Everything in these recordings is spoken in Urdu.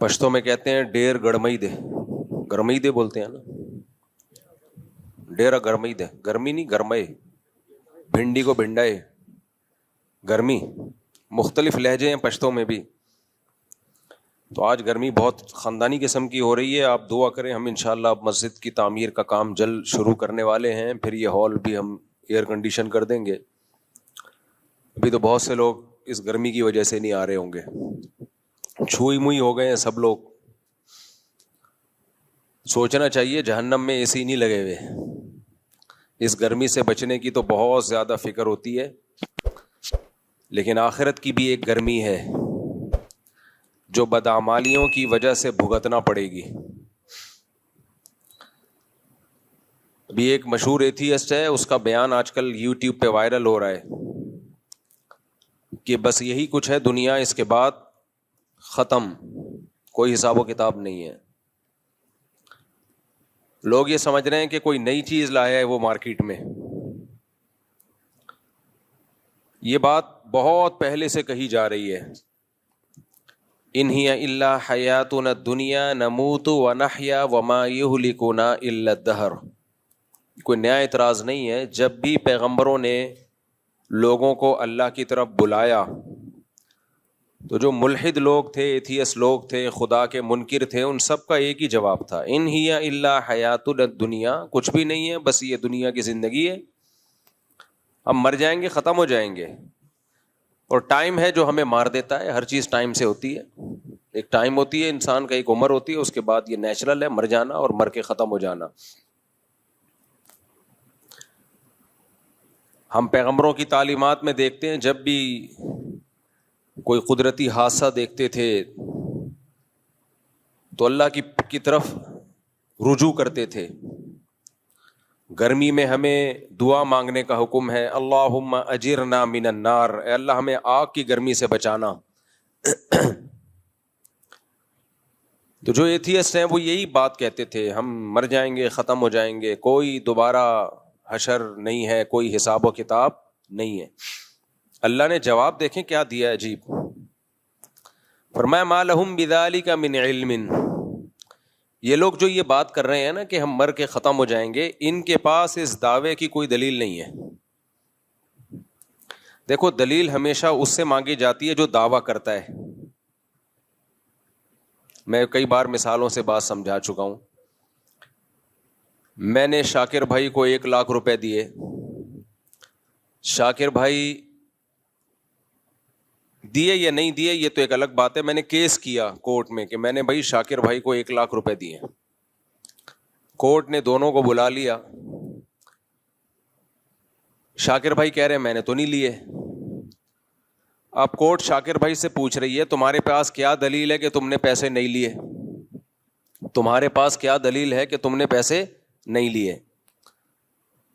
پشتو میں کہتے ہیں ڈیر گرمئی دے، گرمئی دے بولتے ہیں نا، ڈیرا گرمئی دے، گرمی نہیں گرمئے، بھنڈی کو بھنڈائے، گرمی، مختلف لہجے ہیں پشتوں میں بھی. تو آج گرمی بہت خاندانی قسم کی ہو رہی ہے. آپ دعا کریں، ہم انشاءاللہ اب مسجد کی تعمیر کا کام جلد شروع کرنے والے ہیں، پھر یہ ہال بھی ہم ایئر کنڈیشن کر دیں گے. ابھی تو بہت سے لوگ اس گرمی کی وجہ سے نہیں آ رہے ہوں گے، چھوئی موئی ہو گئے ہیں سب لوگ. سوچنا چاہیے جہنم میں اے سی نہیں لگے ہوئے. اس گرمی سے بچنے کی تو بہت زیادہ فکر ہوتی ہے، لیکن آخرت کی بھی ایک گرمی ہے جو بدعمالیوں کی وجہ سے بھگتنا پڑے گی. ابھی ایک مشہور ایتھیسٹ ہے، اس کا بیان آج کل یوٹیوب پہ وائرل ہو رہا ہے کہ بس یہی کچھ ہے دنیا، اس کے بعد ختم، کوئی حساب و کتاب نہیں ہے. لوگ یہ سمجھ رہے ہیں کہ کوئی نئی چیز لایا ہے وہ مارکیٹ میں. یہ بات بہت پہلے سے کہی جا رہی ہے. ان ہی الا حیاتنا الدنیا نموت ونحیا وما یہلکنا الا الدہر. کوئی نیا اعتراض نہیں ہے. جب بھی پیغمبروں نے لوگوں کو اللہ کی طرف بلایا تو جو ملحد لوگ تھے، ایتھیس لوگ تھے، خدا کے منکر تھے، ان سب کا ایک ہی جواب تھا، ان ہی الا حیاتنا الدنیا، کچھ بھی نہیں ہے، بس یہ دنیا کی زندگی ہے، ہم مر جائیں گے، ختم ہو جائیں گے، اور ٹائم ہے جو ہمیں مار دیتا ہے. ہر چیز ٹائم سے ہوتی ہے. ایک ٹائم ہوتی ہے انسان کا، ایک عمر ہوتی ہے، اس کے بعد یہ نیچرل ہے مر جانا اور مر کے ختم ہو جانا. ہم پیغمبروں کی تعلیمات میں دیکھتے ہیں جب بھی کوئی قدرتی حادثہ دیکھتے تھے تو اللہ کی طرف رجوع کرتے تھے. گرمی میں ہمیں دعا مانگنے کا حکم ہے، اللہم اجرنا من النار، اے اللہ ہمیں آگ کی گرمی سے بچانا. تو جو ایتھیسٹ ہیں وہ یہی بات کہتے تھے، ہم مر جائیں گے، ختم ہو جائیں گے، کوئی دوبارہ حشر نہیں ہے، کوئی حساب و کتاب نہیں ہے. اللہ نے جواب دیکھیں کیا دیا عجیب، فرمایا ما لہم بذالک من علم. یہ لوگ جو یہ بات کر رہے ہیں نا کہ ہم مر کے ختم ہو جائیں گے، ان کے پاس اس دعوے کی کوئی دلیل نہیں ہے. دیکھو دلیل ہمیشہ اس سے مانگی جاتی ہے جو دعویٰ کرتا ہے. میں کئی بار مثالوں سے بات سمجھا چکا ہوں. میں نے شاکر بھائی کو 1,00,000 روپے دیے. شاکر بھائی دیے یا نہیں دیے یہ تو ایک الگ بات ہے. میں نے کیس کیا کورٹ میں کہ میں نے بھائی شاکر بھائی کو 1,00,000 روپے دیے. کورٹ نے دونوں کو بلا لیا. شاکر بھائی کہہ رہے میں نے تو نہیں لیے. اب کورٹ شاکر بھائی سے پوچھ رہی ہے تمہارے پاس کیا دلیل ہے کہ تم نے پیسے نہیں لیے؟ تمہارے پاس کیا دلیل ہے کہ تم نے پیسے نہیں لیے؟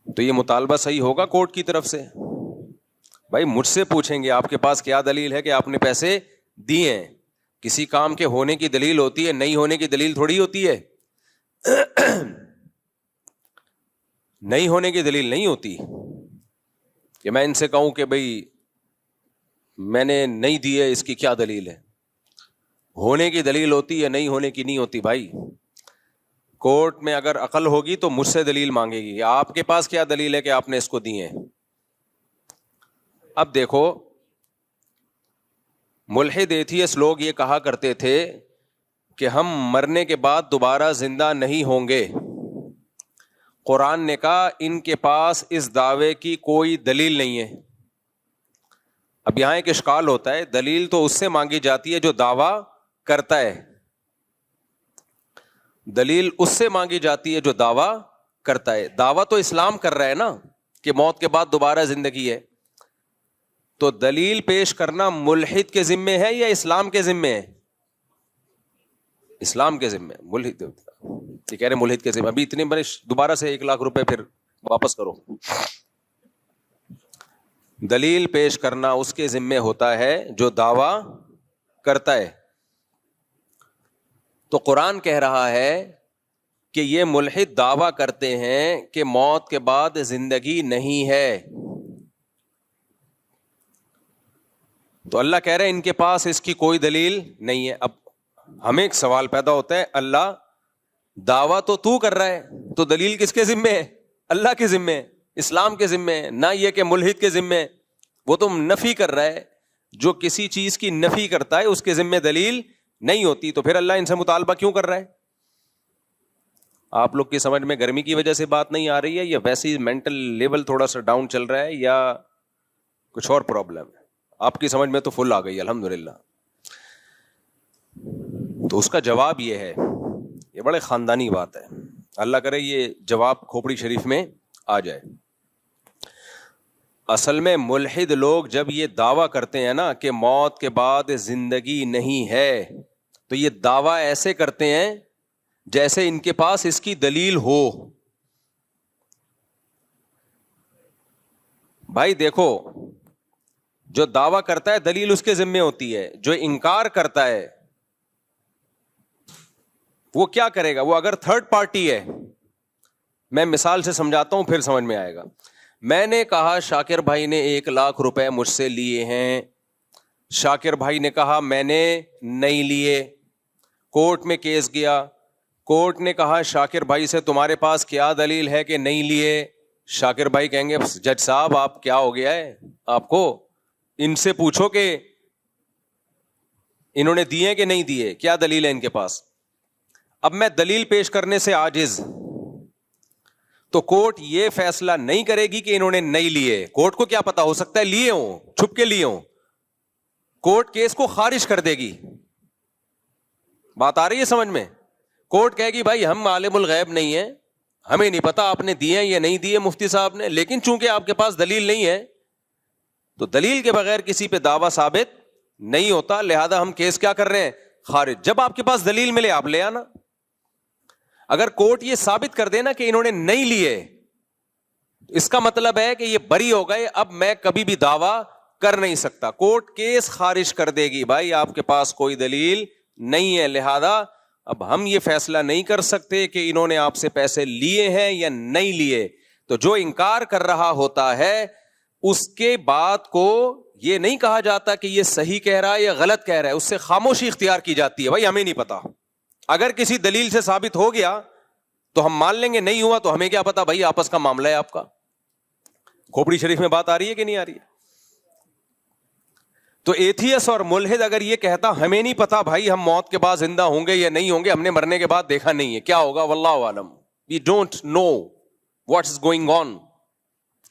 تو یہ مطالبہ صحیح ہوگا کورٹ کی طرف سے. بھائی مجھ سے پوچھیں گے آپ کے پاس کیا دلیل ہے کہ آپ نے پیسے دیے ہیں. کسی کام کے ہونے کی دلیل ہوتی ہے، نہیں ہونے کی دلیل تھوڑی ہوتی ہے. نہیں ہونے کی دلیل نہیں ہوتی کہ میں ان سے کہوں کہ بھئی میں نے نہیں دیے، اس کی کیا دلیل ہے. ہونے کی دلیل ہوتی ہے، نہیں ہونے کی نہیں ہوتی. بھائی کورٹ میں اگر عقل ہوگی تو مجھ سے دلیل مانگے گی، آپ کے پاس کیا دلیل ہے کہ آپ نے اس کو دیے ہیں. اب دیکھو ملحد ایتھیس لوگ یہ کہا کرتے تھے کہ ہم مرنے کے بعد دوبارہ زندہ نہیں ہوں گے. قرآن نے کہا ان کے پاس اس دعوے کی کوئی دلیل نہیں ہے. اب یہاں ایک اشکال ہوتا ہے، دلیل تو اس سے مانگی جاتی ہے جو دعویٰ کرتا ہے. دلیل اس سے مانگی جاتی ہے جو دعویٰ کرتا ہے. دعویٰ تو اسلام کر رہا ہے نا کہ موت کے بعد دوبارہ زندگی ہے. تو دلیل پیش کرنا ملحد کے ذمے ہے یا اسلام کے ذمے ہے؟ اسلام کے ذمے. ملحد یہ کہہ رہے ملحد کے ذمے. ابھی اتنے بڑے دوبارہ سے 1,00,000 روپے پھر واپس کرو. دلیل پیش کرنا اس کے ذمے ہوتا ہے جو دعویٰ کرتا ہے. تو قرآن کہہ رہا ہے کہ یہ ملحد دعویٰ کرتے ہیں کہ موت کے بعد زندگی نہیں ہے. تو اللہ کہہ رہے ہیں ان کے پاس اس کی کوئی دلیل نہیں ہے. اب ہمیں ایک سوال پیدا ہوتا ہے, اللہ دعویٰ تو کر رہا ہے, تو دلیل کس کے ذمے ہے؟ اللہ کے ذمے ہے, اسلام کے ذمے ہے, نہ یہ کہ ملحد کے ذمے ہے. وہ تو نفی کر رہا ہے, جو کسی چیز کی نفی کرتا ہے اس کے ذمے دلیل نہیں ہوتی, تو پھر اللہ ان سے مطالبہ کیوں کر رہا ہے؟ آپ لوگ کی سمجھ میں گرمی کی وجہ سے بات نہیں آ رہی ہے, یا ویسے ہی مینٹل لیول تھوڑا سا ڈاؤن چل رہا ہے, یا کچھ اور پرابلم ہے؟ آپ کی سمجھ میں تو فل آ گئی الحمدللہ. تو اس کا جواب یہ ہے, یہ بڑے خاندانی بات ہے, اللہ کرے یہ جواب کھوپڑی شریف میں آ جائے. اصل میں ملحد لوگ جب یہ دعویٰ کرتے ہیں نا کہ موت کے بعد زندگی نہیں ہے, تو یہ دعویٰ ایسے کرتے ہیں جیسے ان کے پاس اس کی دلیل ہو. بھائی دیکھو, جو دعویٰ کرتا ہے دلیل اس کے ذمے ہوتی ہے, جو انکار کرتا ہے وہ کیا کرے گا؟ وہ اگر تھرڈ پارٹی ہے, میں مثال سے سمجھاتا ہوں پھر سمجھ میں آئے گا. میں نے کہا شاکر بھائی نے 1,00,000 روپے مجھ سے لیے ہیں, شاکر بھائی نے کہا میں نے نہیں لیے, کورٹ میں کیس گیا, کورٹ نے کہا شاکر بھائی سے تمہارے پاس کیا دلیل ہے کہ نہیں لیے؟ شاکر بھائی کہیں گے جج صاحب آپ کیا ہو گیا ہے آپ کو, ان سے پوچھو کہ انہوں نے دیے کہ نہیں دیے, کیا دلیل ہے ان کے پاس. اب میں دلیل پیش کرنے سے عاجز, تو کورٹ یہ فیصلہ نہیں کرے گی کہ انہوں نے نہیں لیے. کورٹ کو کیا پتا, ہو سکتا ہے لیے ہوں, چھپ کے لیے ہوں, کورٹ کیس کو خارج کر دے گی. بات آ رہی ہے سمجھ میں؟ کورٹ کہے گی بھائی ہم عالم الغیب نہیں ہیں, ہمیں نہیں پتا آپ نے دیے یا نہیں دیے مفتی صاحب نے, لیکن چونکہ آپ کے پاس دلیل نہیں ہے تو دلیل کے بغیر کسی پہ دعویٰ ثابت نہیں ہوتا, لہذا ہم کیس کیا کر رہے ہیں؟ خارج. جب آپ کے پاس دلیل ملے آپ لے آنا. اگر کورٹ یہ ثابت کر دے نا کہ انہوں نے نہیں لیے, اس کا مطلب ہے کہ یہ بری ہو گئے, اب میں کبھی بھی دعویٰ کر نہیں سکتا. کورٹ کیس خارج کر دے گی, بھائی آپ کے پاس کوئی دلیل نہیں ہے, لہذا اب ہم یہ فیصلہ نہیں کر سکتے کہ انہوں نے آپ سے پیسے لیے ہیں یا نہیں لیے. تو جو انکار کر رہا ہوتا ہے اس کے بات کو یہ نہیں کہا جاتا کہ یہ صحیح کہہ رہا ہے یا غلط کہہ رہا ہے, اس سے خاموشی اختیار کی جاتی ہے, بھائی ہمیں نہیں پتا. اگر کسی دلیل سے ثابت ہو گیا تو ہم مان لیں گے, نہیں ہوا تو ہمیں کیا پتا, بھائی آپس کا معاملہ ہے آپ کا. کھوپڑی شریف میں بات آ رہی ہے کہ نہیں آ رہی ہے؟ تو ایتھیس اور ملحد اگر یہ کہتا ہمیں نہیں پتا بھائی ہم موت کے بعد زندہ ہوں گے یا نہیں ہوں گے, ہم نے مرنے کے بعد دیکھا نہیں ہے, کیا ہوگا واللہ عالم, we don't know what is going on,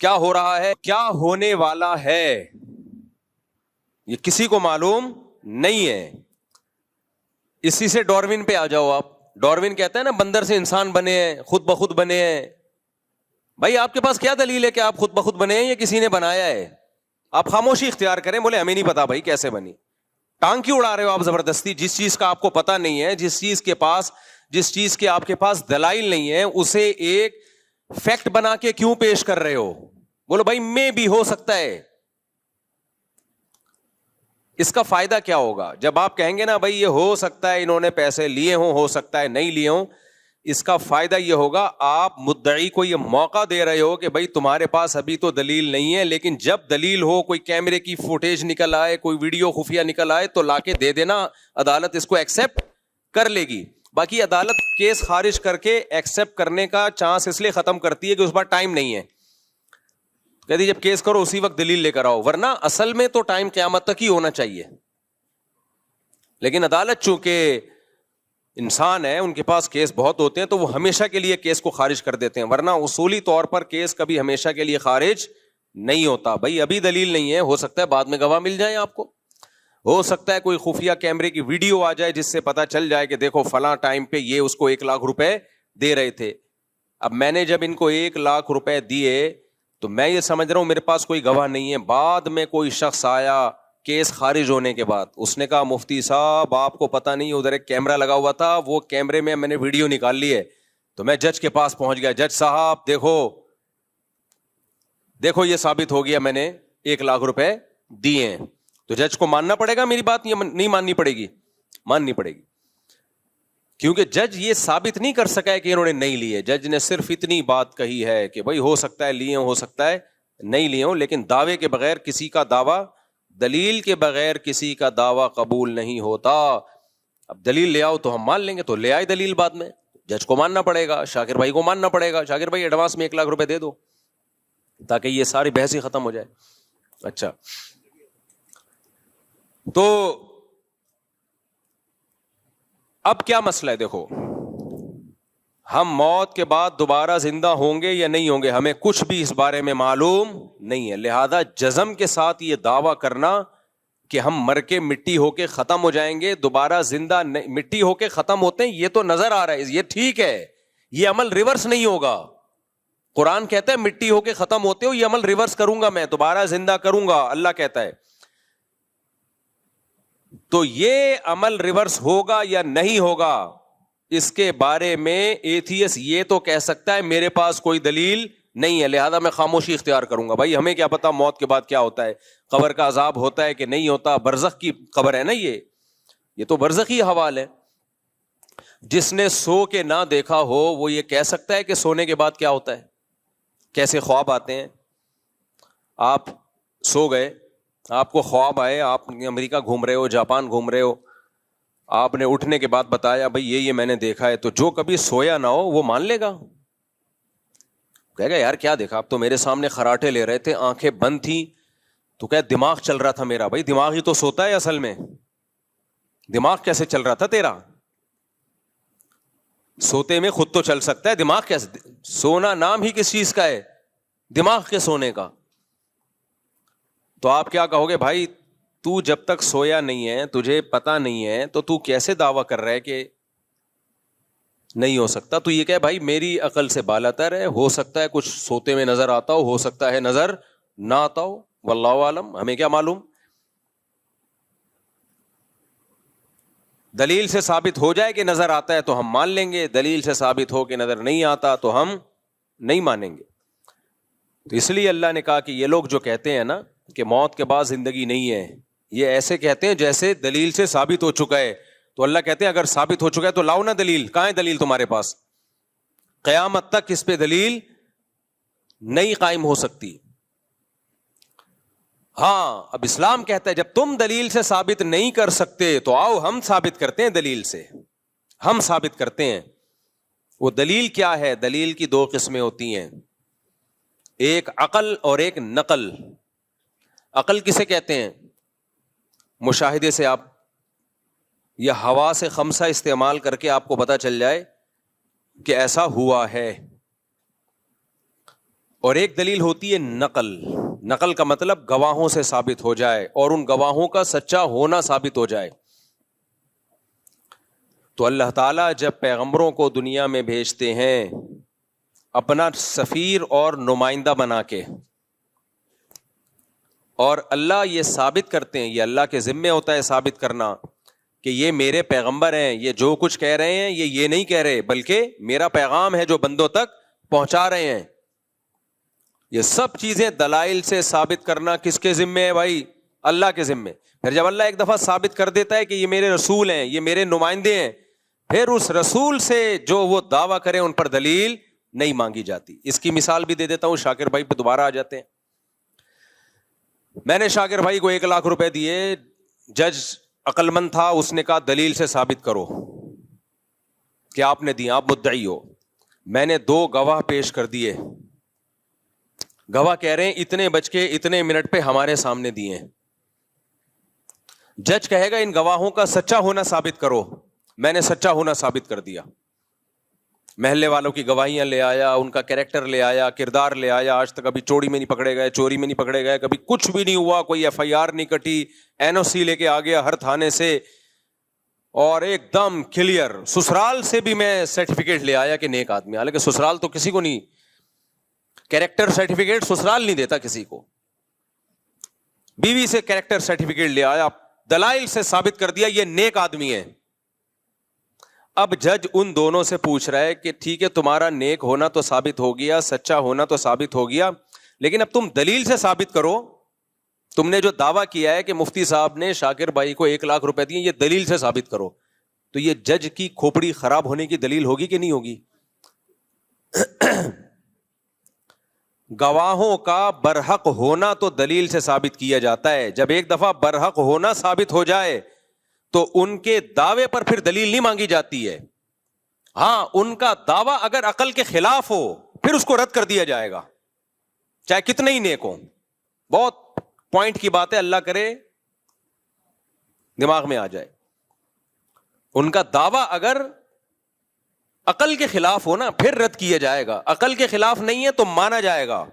کیا ہو رہا ہے, کیا ہونے والا ہے, یہ کسی کو معلوم نہیں ہے. اسی سے ڈاروین پہ آ جاؤ آپ. ڈاروین کہتا ہے نا بندر سے انسان بنے ہیں, خود بخود بنے ہیں. بھائی آپ کے پاس کیا دلیل ہے کہ آپ خود بخود بنے ہیں یا کسی نے بنایا ہے؟ آپ خاموشی اختیار کریں, بولے ہمیں نہیں پتا بھائی کیسے بنی. ٹانگ کیوں اڑا رہے ہو آپ زبردستی؟ جس چیز کا آپ کو پتا نہیں ہے, جس چیز کے آپ کے پاس دلائل نہیں ہے, اسے ایک فیکٹ بنا کے کیوں پیش کر رہے ہو؟ بولو بھائی میں بھی ہو سکتا ہے. اس کا فائدہ کیا ہوگا جب آپ کہیں گے نا بھائی یہ ہو سکتا ہے انہوں نے پیسے لیے ہوں, ہو سکتا ہے نہیں لیے ہوں. اس کا فائدہ یہ ہوگا آپ مدعی کو یہ موقع دے رہے ہو کہ بھائی تمہارے پاس ابھی تو دلیل نہیں ہے, لیکن جب دلیل ہو, کوئی کیمرے کی فوٹیج نکل آئے, کوئی ویڈیو خفیہ نکل آئے, تو لا کے دے دینا, عدالت اس کو ایکسپٹ کر لے گی. باقی عدالت کیس خارج کر کے ایکسپٹ کرنے کا چانس اس لیے ختم کرتی ہے کہ اس بار ٹائم نہیں ہے. کہتی جب کیس کرو اسی وقت دلیل لے کر آؤ, ورنہ اصل میں تو ٹائم قیامت تک ہی ہونا چاہیے. لیکن عدالت چونکہ انسان ہے, ان کے پاس کیس بہت ہوتے ہیں, تو وہ ہمیشہ کے لیے کیس کو خارج کر دیتے ہیں, ورنہ اصولی طور پر کیس کبھی ہمیشہ کے لیے خارج نہیں ہوتا. بھائی ابھی دلیل نہیں ہے, ہو سکتا ہے بعد میں گواہ مل جائیں آپ کو, ہو سکتا ہے کوئی خفیہ کیمرے کی ویڈیو آ جائے جس سے پتا چل جائے کہ دیکھو فلاں ٹائم پہ یہ اس کو 1,00,000 روپے دے رہے تھے. اب میں نے جب ان کو 1,00,000 روپے دیے تو میں یہ سمجھ رہا ہوں میرے پاس کوئی گواہ نہیں ہے. بعد میں کوئی شخص آیا کیس خارج ہونے کے بعد, اس نے کہا مفتی صاحب آپ کو پتہ نہیں ادھر ایک کیمرہ لگا ہوا تھا, وہ کیمرے میں نے ویڈیو نکال لی ہے. تو میں جج کے پاس پہنچ گیا, جج صاحب دیکھو یہ ثابت ہو گیا میں نے 1,00,000 روپے دیے ہیں. تو جج کو ماننا پڑے گا میری بات, یہ نہیں ماننی پڑے گی؟ ماننی پڑے گی, کیونکہ جج یہ ثابت نہیں کر سکا ہے کہ انہوں نے نہیں لیے. جج نے صرف اتنی بات کہی ہے کہ بھائی ہو سکتا ہے لیے ہو سکتا ہے نہیں لیے ہوں, لیکن دعوے کے بغیر کسی کا دعویٰ, دلیل کے بغیر کسی کا دعویٰ قبول نہیں ہوتا. اب دلیل لے آؤ تو ہم مان لیں گے, تو لے آئے دلیل, بعد میں جج کو ماننا پڑے گا, شاکر بھائی کو ماننا پڑے گا, شاکر بھائی ایڈوانس میں 1 لاکھ روپے دے دو تاکہ یہ ساری بحث ہی ختم ہو جائے. اچھا, تو اب کیا مسئلہ ہے؟ دیکھو, ہم موت کے بعد دوبارہ زندہ ہوں گے یا نہیں ہوں گے, ہمیں کچھ بھی اس بارے میں معلوم نہیں ہے. لہذا جزم کے ساتھ یہ دعویٰ کرنا کہ ہم مر کے مٹی ہو کے ختم ہو جائیں گے, دوبارہ زندہ مٹی ہو کے ختم ہوتے ہیں, یہ تو نظر آ رہا ہے, یہ ٹھیک ہے, یہ عمل ریورس نہیں ہوگا. قرآن کہتا ہے مٹی ہو کے ختم ہوتے ہو, یہ عمل ریورس کروں گا میں, دوبارہ زندہ کروں گا, اللہ کہتا ہے. تو یہ عمل ریورس ہوگا یا نہیں ہوگا, اس کے بارے میں ایتھیس یہ تو کہہ سکتا ہے میرے پاس کوئی دلیل نہیں ہے, لہذا میں خاموشی اختیار کروں گا. بھائی ہمیں کیا پتا موت کے بعد کیا ہوتا ہے, قبر کا عذاب ہوتا ہے کہ نہیں ہوتا, برزخ کی قبر ہے نا, یہ تو برزخی حوال ہے. جس نے سو کے نہ دیکھا ہو وہ یہ کہہ سکتا ہے کہ سونے کے بعد کیا ہوتا ہے, کیسے خواب آتے ہیں. آپ سو گئے, آپ کو خواب آئے, آپ امریکہ گھوم رہے ہو, جاپان گھوم رہے ہو, آپ نے اٹھنے کے بعد بتایا بھائی یہ میں نے دیکھا ہے, تو جو کبھی سویا نہ ہو وہ مان لے گا, کہے گا یار کیا دیکھا, آپ تو میرے سامنے خراٹے لے رہے تھے, آنکھیں بند تھی, تو کہے دماغ چل رہا تھا میرا. بھائی دماغ ہی تو سوتا ہے اصل میں, دماغ کیسے چل رہا تھا تیرا؟ سوتے میں خود تو چل سکتا ہے, دماغ کیسے؟ سونا نام ہی کس چیز کا ہے؟ دماغ کے سونے کا. تو آپ کیا کہو گے, بھائی تو جب تک سویا نہیں ہے, تجھے پتا نہیں ہے, تو کیسے دعویٰ کر رہا ہے کہ نہیں ہو سکتا؟ تو یہ کہ بھائی میری عقل سے بالاتر ہے, ہو سکتا ہے کچھ سوتے میں نظر آتا ہو سکتا ہے نظر نہ آتا ہو, واللہ عالم, ہمیں کیا معلوم. دلیل سے ثابت ہو جائے کہ نظر آتا ہے تو ہم مان لیں گے, دلیل سے ثابت ہو کہ نظر نہیں آتا تو ہم نہیں مانیں گے. تو اس لیے اللہ نے کہا کہ یہ لوگ جو کہتے ہیں نا کہ موت کے بعد زندگی نہیں ہے, یہ ایسے کہتے ہیں جیسے دلیل سے ثابت ہو چکا ہے. تو اللہ کہتے ہیں اگر ثابت ہو چکا ہے تو لاؤ نا دلیل, کہاں ہے دلیل تمہارے پاس؟ قیامت تک اس پہ دلیل نہیں قائم ہو سکتی. ہاں, اب اسلام کہتا ہے جب تم دلیل سے ثابت نہیں کر سکتے تو آؤ ہم ثابت کرتے ہیں دلیل سے, ہم ثابت کرتے ہیں. وہ دلیل کیا ہے؟ دلیل کی 2 قسمیں ہوتی ہیں, ایک عقل اور ایک نقل. عقل کسے کہتے ہیں؟ مشاہدے سے آپ یا ہوا سے خمسہ استعمال کر کے آپ کو پتا چل جائے کہ ایسا ہوا ہے. اور ایک دلیل ہوتی ہے نقل. نقل کا مطلب گواہوں سے ثابت ہو جائے اور ان گواہوں کا سچا ہونا ثابت ہو جائے. تو اللہ تعالیٰ جب پیغمبروں کو دنیا میں بھیجتے ہیں اپنا سفیر اور نمائندہ بنا کے, اور اللہ یہ ثابت کرتے ہیں, یہ اللہ کے ذمے ہوتا ہے ثابت کرنا کہ یہ میرے پیغمبر ہیں, یہ جو کچھ کہہ رہے ہیں یہ نہیں کہہ رہے, بلکہ میرا پیغام ہے جو بندوں تک پہنچا رہے ہیں. یہ سب چیزیں دلائل سے ثابت کرنا کس کے ذمے ہے بھائی؟ اللہ کے ذمے. پھر جب اللہ ایک دفعہ ثابت کر دیتا ہے کہ یہ میرے رسول ہیں, یہ میرے نمائندے ہیں, پھر اس رسول سے جو وہ دعویٰ کریں ان پر دلیل نہیں مانگی جاتی. اس کی مثال بھی دے دیتا ہوں, شاکر بھائی پہ دوبارہ آ جاتے ہیں. میں نے شاکر بھائی کو 1 لاکھ روپے دیے, جج عقل مند تھا, اس نے کہا دلیل سے ثابت کرو کہ آپ نے دی, آپ مدعی ہو. میں نے 2 گواہ پیش کر دیے, گواہ کہہ رہے ہیں اتنے بج کے اتنے منٹ پہ ہمارے سامنے دیے. جج کہے گا ان گواہوں کا سچا ہونا ثابت کرو. میں نے سچا ہونا ثابت کر دیا, محلے والوں کی گواہیاں لے آیا, ان کا کیریکٹر لے آیا, کردار لے آیا. آج تک کبھی چوری میں نہیں پکڑے گئے, چوری میں نہیں پکڑے گئے, کبھی کچھ بھی نہیں ہوا, کوئی FIR نہیں کٹی, NOC لے کے آ گیا ہر تھانے سے, اور ایک دم کلیئر. سسرال سے بھی میں سرٹیفکیٹ لے آیا کہ نیک آدمی, حالانکہ سسرال تو کسی کو نہیں, کیریکٹر سرٹیفکیٹ سسرال نہیں دیتا کسی کو. بیوی سے کیریکٹر سرٹیفکیٹ لے آیا, دلائل سے ثابت کر دیا یہ نیک آدمی ہے. اب جج ان دونوں سے پوچھ رہا ہے کہ ٹھیک ہے تمہارا نیک ہونا تو ثابت ہو گیا, سچا ہونا تو ثابت ہو گیا, لیکن اب تم دلیل سے ثابت کرو. تم نے جو دعویٰ کیا ہے کہ مفتی صاحب نے شاکر بھائی کو 1 لاکھ روپے دیے, یہ دلیل سے ثابت کرو. تو یہ جج کی کھوپڑی خراب ہونے کی دلیل ہوگی کہ نہیں ہوگی؟ گواہوں کا برحق ہونا تو دلیل سے ثابت کیا جاتا ہے. جب ایک دفعہ برحق ہونا ثابت ہو جائے تو ان کے دعوے پر پھر دلیل نہیں مانگی جاتی ہے. ہاں ان کا دعویٰ اگر عقل کے خلاف ہو پھر اس کو رد کر دیا جائے گا, چاہے کتنے ہی نیک ہو. بہت پوائنٹ کی بات ہے, اللہ کرے دماغ میں آ جائے. ان کا دعویٰ اگر عقل کے خلاف ہو نا پھر رد کیا جائے گا, عقل کے خلاف نہیں ہے تو مانا جائے گا.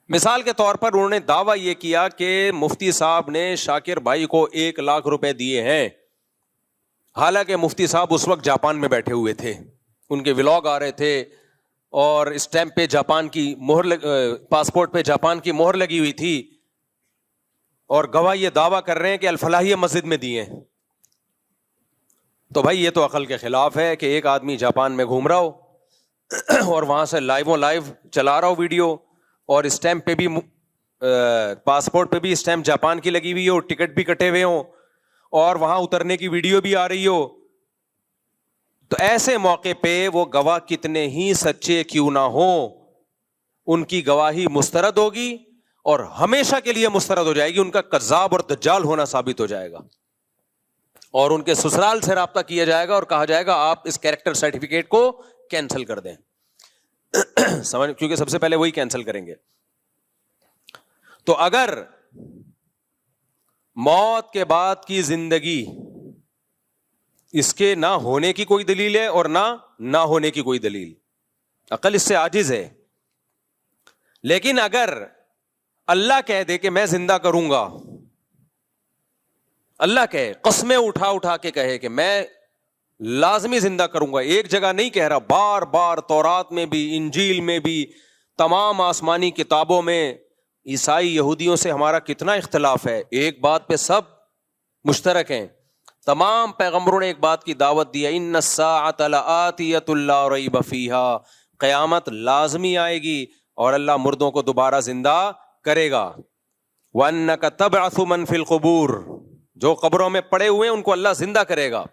مثال کے طور پر انہوں نے دعویٰ یہ کیا کہ مفتی صاحب نے شاکر بھائی کو 1,00,000 روپے دیے ہیں, حالانکہ مفتی صاحب اس وقت جاپان میں بیٹھے ہوئے تھے, ان کے ولاگ آ رہے تھے اور اسٹیمپ پہ جاپان کی مہر پاسپورٹ پہ جاپان کی مہر لگی ہوئی تھی, اور گواہ یہ دعویٰ کر رہے ہیں کہ الفلاحیہ مسجد میں دیے. تو بھائی یہ تو عقل کے خلاف ہے کہ ایک آدمی جاپان میں گھوم رہا ہو اور وہاں سے لائیو چلا رہا ہو ویڈیو, اور اسٹیمپ پہ بھی پاسپورٹ پہ بھی اسٹیمپ جاپان کی لگی ہوئی ہو, ٹکٹ بھی کٹے ہوئے ہوں, اور وہاں اترنے کی ویڈیو بھی آ رہی ہو. تو ایسے موقع پہ وہ گواہ کتنے ہی سچے کیوں نہ ہوں, ان کی گواہی مسترد ہوگی اور ہمیشہ کے لیے مسترد ہو جائے گی, ان کا کذاب اور دجال ہونا ثابت ہو جائے گا, اور ان کے سسرال سے رابطہ کیا جائے گا اور کہا جائے گا آپ اس کیریکٹر سرٹیفکیٹ کو کینسل کر دیں. سمجھ, کیونکہ سب سے پہلے وہی کینسل کریں گے. تو اگر موت کے بعد کی زندگی اس کے نہ ہونے کی کوئی دلیل ہے اور نہ ہونے کی کوئی دلیل, عقل اس سے عاجز ہے. لیکن اگر اللہ کہہ دے کہ میں زندہ کروں گا, اللہ کہے, قسمیں اٹھا کے کہے کہ میں لازمی زندہ کروں گا, ایک جگہ نہیں کہہ رہا, بار بار تورات میں بھی, انجیل میں بھی, تمام آسمانی کتابوں میں. عیسائی یہودیوں سے ہمارا کتنا اختلاف ہے, ایک بات پہ سب مشترک ہیں. تمام پیغمبروں نے ایک بات کی دعوت دی, ان الساعۃ لآتیۃ لا ریب فیہا, قیامت لازمی آئے گی اور اللہ مردوں کو دوبارہ زندہ کرے گا. وَأَنَّكَ تَبْعَثُ مَن فِي الْقُبُورِ, جو قبروں میں پڑے ہوئے ہیں ان کو اللہ زندہ کرے گا.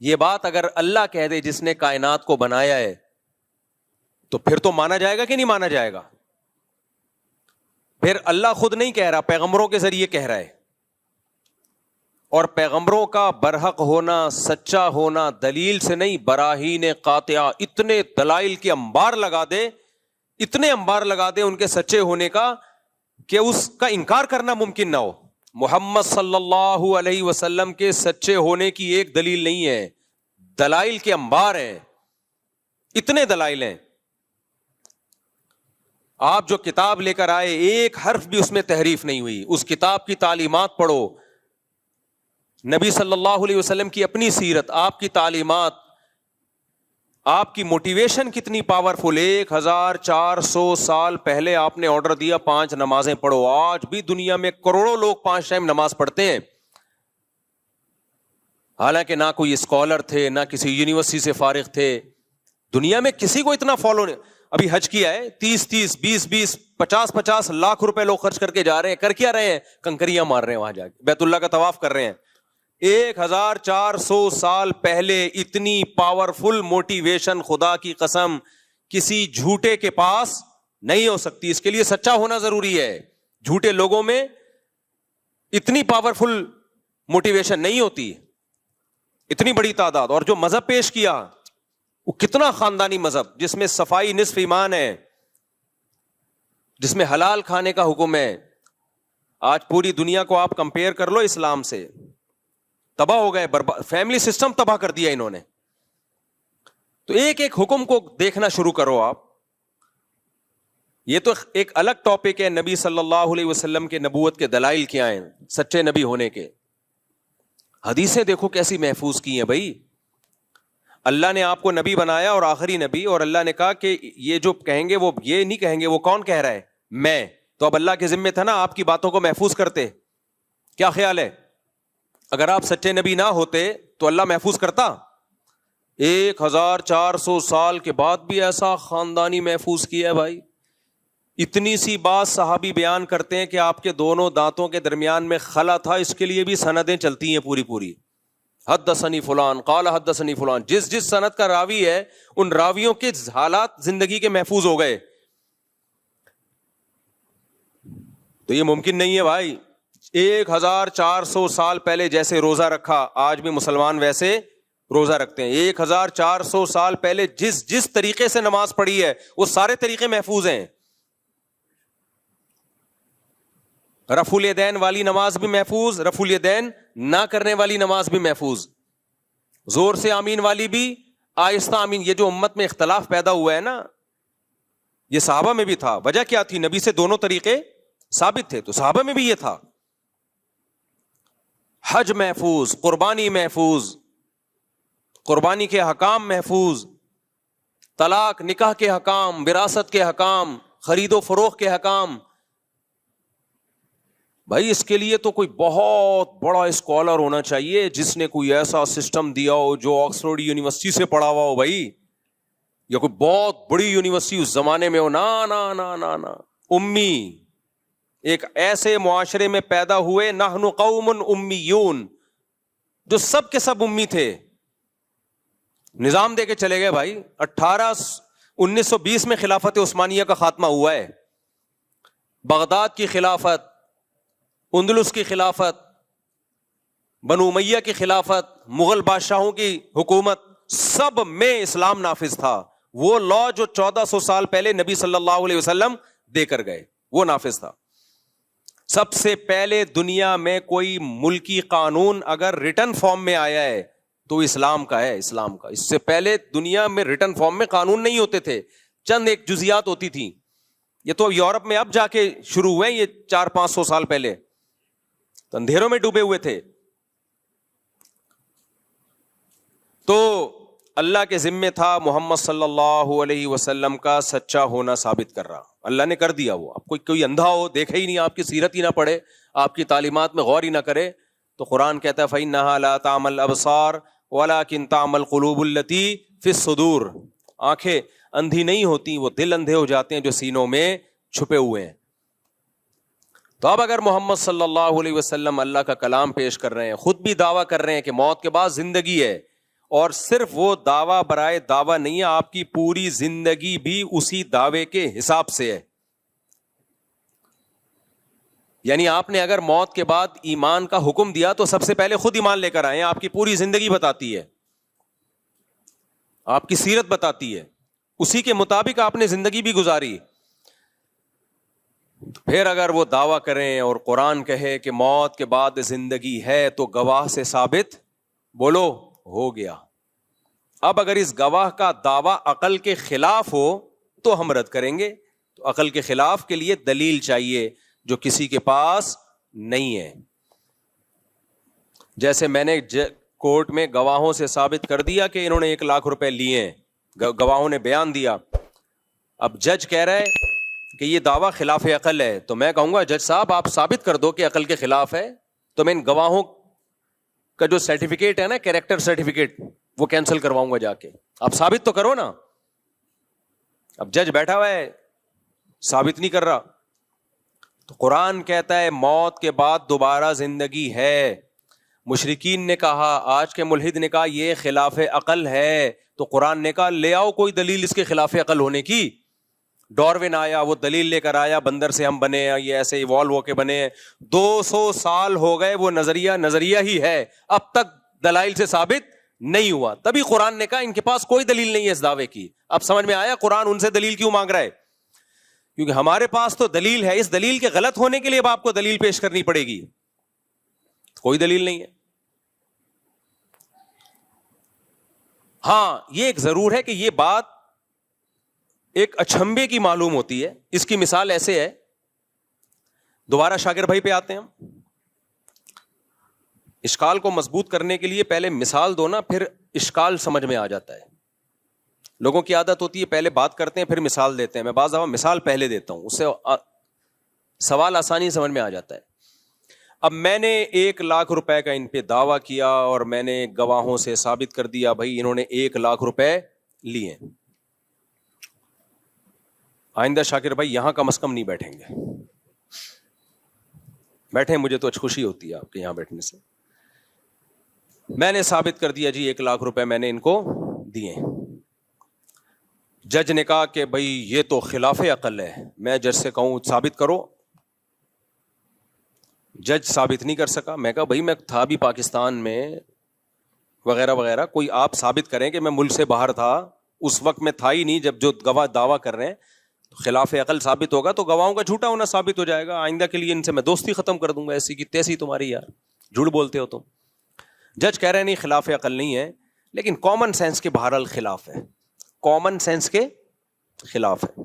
یہ بات اگر اللہ کہہ دے جس نے کائنات کو بنایا ہے, تو پھر تو مانا جائے گا کہ نہیں مانا جائے گا؟ پھر اللہ خود نہیں کہہ رہا, پیغمبروں کے ذریعے کہہ رہا ہے. اور پیغمبروں کا برحق ہونا, سچا ہونا دلیل سے نہیں, براہین قاطعہ, اتنے دلائل کے انبار لگا دے, اتنے انبار لگا دے ان کے سچے ہونے کا کہ اس کا انکار کرنا ممکن نہ ہو. محمد صلی اللہ علیہ وسلم کے سچے ہونے کی ایک دلیل نہیں ہے, دلائل کے انبار ہیں, اتنے دلائل ہیں. آپ جو کتاب لے کر آئے ایک حرف بھی اس میں تحریف نہیں ہوئی, اس کتاب کی تعلیمات پڑھو, نبی صلی اللہ علیہ وسلم کی اپنی سیرت, آپ کی تعلیمات, آپ کی موٹیویشن کتنی پاورفل. 1400 سال پہلے آپ نے آرڈر دیا 5 نمازیں پڑھو, آج بھی دنیا میں کروڑوں لوگ 5 ٹائم نماز پڑھتے ہیں, حالانکہ نہ کوئی اسکالر تھے, نہ کسی یونیورسٹی سے فارغ تھے, دنیا میں کسی کو اتنا فالو نہیں. ابھی حج کیا ہے 30 20 50 لاکھ روپے لوگ خرچ کر کے جا رہے ہیں, کر کیا رہے ہیں؟ کنکریاں مار رہے ہیں وہاں جا کے, بیت اللہ کا طواف کر رہے ہیں. 1400 سال پہلے اتنی پاورفل موٹیویشن خدا کی قسم کسی جھوٹے کے پاس نہیں ہو سکتی. اس کے لیے سچا ہونا ضروری ہے. جھوٹے لوگوں میں اتنی پاورفل موٹیویشن نہیں ہوتی, اتنی بڑی تعداد. اور جو مذہب پیش کیا وہ کتنا خاندانی مذہب, جس میں صفائی نصف ایمان ہے, جس میں حلال کھانے کا حکم ہے. آج پوری دنیا کو آپ کمپیئر کر لو اسلام سے, تباہ ہو گئے, فیملی سسٹم تباہ کر دیا انہوں نے. تو ایک ایک حکم کو دیکھنا شروع کرو آپ. یہ تو ایک الگ ٹاپک ہے, نبی صلی اللہ علیہ وسلم کے نبوت کے دلائل کیا ہیں, سچے نبی ہونے کے. حدیثیں دیکھو کیسی محفوظ کی ہیں بھائی. اللہ نے آپ کو نبی بنایا اور آخری نبی, اور اللہ نے کہا کہ یہ جو کہیں گے وہ یہ نہیں کہیں گے, وہ کون کہہ رہا ہے؟ میں. تو اب اللہ کے ذمہ تھا نا آپ کی باتوں کو محفوظ کرتے. کیا خیال ہے اگر آپ سچے نبی نہ ہوتے تو اللہ محفوظ کرتا؟ 1400 سال کے بعد بھی ایسا خاندانی محفوظ کیا ہے بھائی. اتنی سی بات صحابی بیان کرتے ہیں کہ آپ کے دونوں دانتوں کے درمیان میں خلا تھا, اس کے لیے بھی سندیں چلتی ہیں پوری. حدثنی فلان قال حدثنی فلان, جس سند کا راوی ہے ان راویوں کے حالات زندگی کے محفوظ ہو گئے. تو یہ ممکن نہیں ہے بھائی. 1400 سال پہلے جیسے روزہ رکھا آج بھی مسلمان ویسے روزہ رکھتے ہیں. 1400 سال پہلے جس طریقے سے نماز پڑھی ہے وہ سارے طریقے محفوظ ہیں. رفع الیدین والی نماز بھی محفوظ, رفع الیدین نہ کرنے والی نماز بھی محفوظ, زور سے آمین والی بھی, آہستہ آمین. یہ جو امت میں اختلاف پیدا ہوا ہے نا, یہ صحابہ میں بھی تھا. وجہ کیا تھی؟ نبی سے دونوں طریقے ثابت تھے, تو صحابہ میں بھی یہ تھا. حج محفوظ, قربانی محفوظ, قربانی کے حکام محفوظ, طلاق نکاح کے حکام, وراثت کے حکام, خرید و فروخت کے حکام. بھائی اس کے لیے تو کوئی بہت بڑا اسکالر ہونا چاہیے جس نے کوئی ایسا سسٹم دیا ہو, جو آکسفورڈ یونیورسٹی سے پڑھا ہوا ہو بھائی, یا کوئی بہت بڑی یونیورسٹی اس زمانے میں ہو. نا نا نا نا نا, امی, ایک ایسے معاشرے میں پیدا ہوئے, نحن قوم امیون, جو سب کے سب امی تھے. نظام دے کے چلے گئے بھائی. 1920 میں خلافت عثمانیہ کا خاتمہ ہوا ہے. بغداد کی خلافت, اندلس کی خلافت, بنو امیہ کی خلافت, مغل بادشاہوں کی حکومت, سب میں اسلام نافذ تھا. وہ لا جو 1400 سال پہلے نبی صلی اللہ علیہ وسلم دے کر گئے وہ نافذ تھا. سب سے پہلے دنیا میں کوئی ملکی قانون اگر ریٹن فارم میں آیا ہے تو اسلام کا ہے, اسلام کا. اس سے پہلے دنیا میں ریٹن فارم میں قانون نہیں ہوتے تھے, چند ایک جزیات ہوتی تھیں. یہ تو یورپ میں اب جا کے شروع ہوئے, یہ 400-500 سال پہلے تو اندھیروں میں ڈوبے ہوئے تھے. تو اللہ کے ذمے تھا محمد صلی اللہ علیہ وسلم کا سچا ہونا ثابت کر رہا. اللہ نے کر دیا. وہ اب کوئی اندھا ہو, دیکھے ہی نہیں, آپ کی سیرت ہی نہ پڑھے, آپ کی تعلیمات میں غور ہی نہ کرے, تو قرآن کہتا ہے فَإِنَّهَا لَا تَعْمَى الْأَبْصَارُ وَلَكِنْ تَعْمَى الْقُلُوبُ الَّتِي فِي الصُّدُورِ. آنکھیں اندھی نہیں ہوتی, وہ دل اندھے ہو جاتے ہیں جو سینوں میں چھپے ہوئے ہیں. تو اب اگر محمد صلی اللہ علیہ وسلم اللہ کا کلام پیش کر رہے ہیں, خود بھی دعویٰ کر رہے ہیں کہ موت کے بعد زندگی ہے, اور صرف وہ دعویٰ برائے دعویٰ نہیں ہے, آپ کی پوری زندگی بھی اسی دعوے کے حساب سے ہے. یعنی آپ نے اگر موت کے بعد ایمان کا حکم دیا تو سب سے پہلے خود ایمان لے کر آئے. آپ کی پوری زندگی بتاتی ہے, آپ کی سیرت بتاتی ہے, اسی کے مطابق آپ نے زندگی بھی گزاری. پھر اگر وہ دعویٰ کریں اور قرآن کہے کہ موت کے بعد زندگی ہے تو گواہ سے ثابت بولو ہو گیا. اب اگر اس گواہ کا دعویٰ عقل کے خلاف ہو تو ہم رد کریں گے. تو عقل کے خلاف کے لیے دلیل چاہیے جو کسی کے پاس نہیں ہے. جیسے میں نے کورٹ میں گواہوں سے ثابت کر دیا کہ انہوں نے 1 لاکھ روپے لیے ہیں, گواہوں نے بیان دیا. اب جج کہہ رہا ہے کہ یہ دعویٰ خلاف عقل ہے, تو میں کہوں گا جج صاحب آپ ثابت کر دو کہ عقل کے خلاف ہے, تو میں ان گواہوں کا جو سرٹیفکیٹ ہے نا, کیریکٹر سرٹیفکیٹ, وہ کینسل کرواؤں گا جا کے. آپ ثابت تو کرو نا. اب جج بیٹھا ہوا ہے, ثابت نہیں کر رہا. تو قرآن کہتا ہے موت کے بعد دوبارہ زندگی ہے. مشرکین نے کہا, آج کے ملحد نے کہا یہ خلاف عقل ہے, تو قرآن نے کہا لے آؤ کوئی دلیل اس کے خلاف عقل ہونے کی. ڈاروین آیا, وہ دلیل لے کر آیا بندر سے ہم بنے, یہ ایسے ایوالو ہو کے بنے. 200 سال ہو گئے, وہ نظریہ ہی ہے, اب تک دلائل سے ثابت نہیں ہوا. تبھی قرآن نے کہا ان کے پاس کوئی دلیل نہیں ہے اس دعوے کی. اب سمجھ میں آیا قرآن ان سے دلیل کیوں مانگ رہا ہے؟ کیونکہ ہمارے پاس تو دلیل ہے, اس دلیل کے غلط ہونے کے لیے اب آپ کو دلیل پیش کرنی پڑے گی. کوئی دلیل نہیں ہے. ہاں یہ ایک ضرور ہے کہ یہ بات ایک اچھمبے کی معلوم ہوتی ہے. اس کی مثال ایسے ہے, دوبارہ شاکر بھائی پہ آتے ہیں ہم. اشکال کو مضبوط کرنے کے لیے پہلے مثال دو نا, پھر اشکال سمجھ میں آ جاتا ہے. لوگوں کی عادت ہوتی ہے پہلے بات کرتے ہیں پھر مثال دیتے ہیں. میں بعض دفعہ مثال پہلے دیتا ہوں, اس سے سوال آسانی سمجھ میں آ جاتا ہے. اب میں نے 1 لاکھ روپے کا ان پہ دعویٰ کیا اور میں نے گواہوں سے ثابت کر دیا بھائی انہوں نے 1 لاکھ روپے لیے. آئندہ شاکر بھائی یہاں کم از کم نہیں بیٹھیں گے. بیٹھیں, مجھے تو خوشی ہوتی ہے آپ کے یہاں بیٹھنے سے. میں نے ثابت کر دیا جی 1 لاکھ روپے میں نے ان کو دیے. جج نے کہا کہ بھائی یہ تو خلاف عقل ہے. میں جج سے کہوں ثابت کرو, جج ثابت نہیں کر سکا. میں کہا بھائی میں تھا بھی پاکستان میں وغیرہ وغیرہ, کوئی آپ ثابت کریں کہ میں ملک سے باہر تھا, اس وقت میں تھا ہی نہیں جب جو گواہ دعویٰ کر رہے ہیں. خلاف عقل ثابت ہوگا تو گواہوں کا جھوٹا ہونا ثابت ہو جائے گا. آئندہ کے لیے ان سے میں دوستی ختم کر دوں گا, ایسی کی تیسی تمہاری, یار جھوٹ بولتے ہو تم. جج کہہ رہے ہیں نہیں خلاف عقل نہیں ہے, لیکن کامن سینس کے بہرحال خلاف ہے, کامن سینس کے خلاف ہے.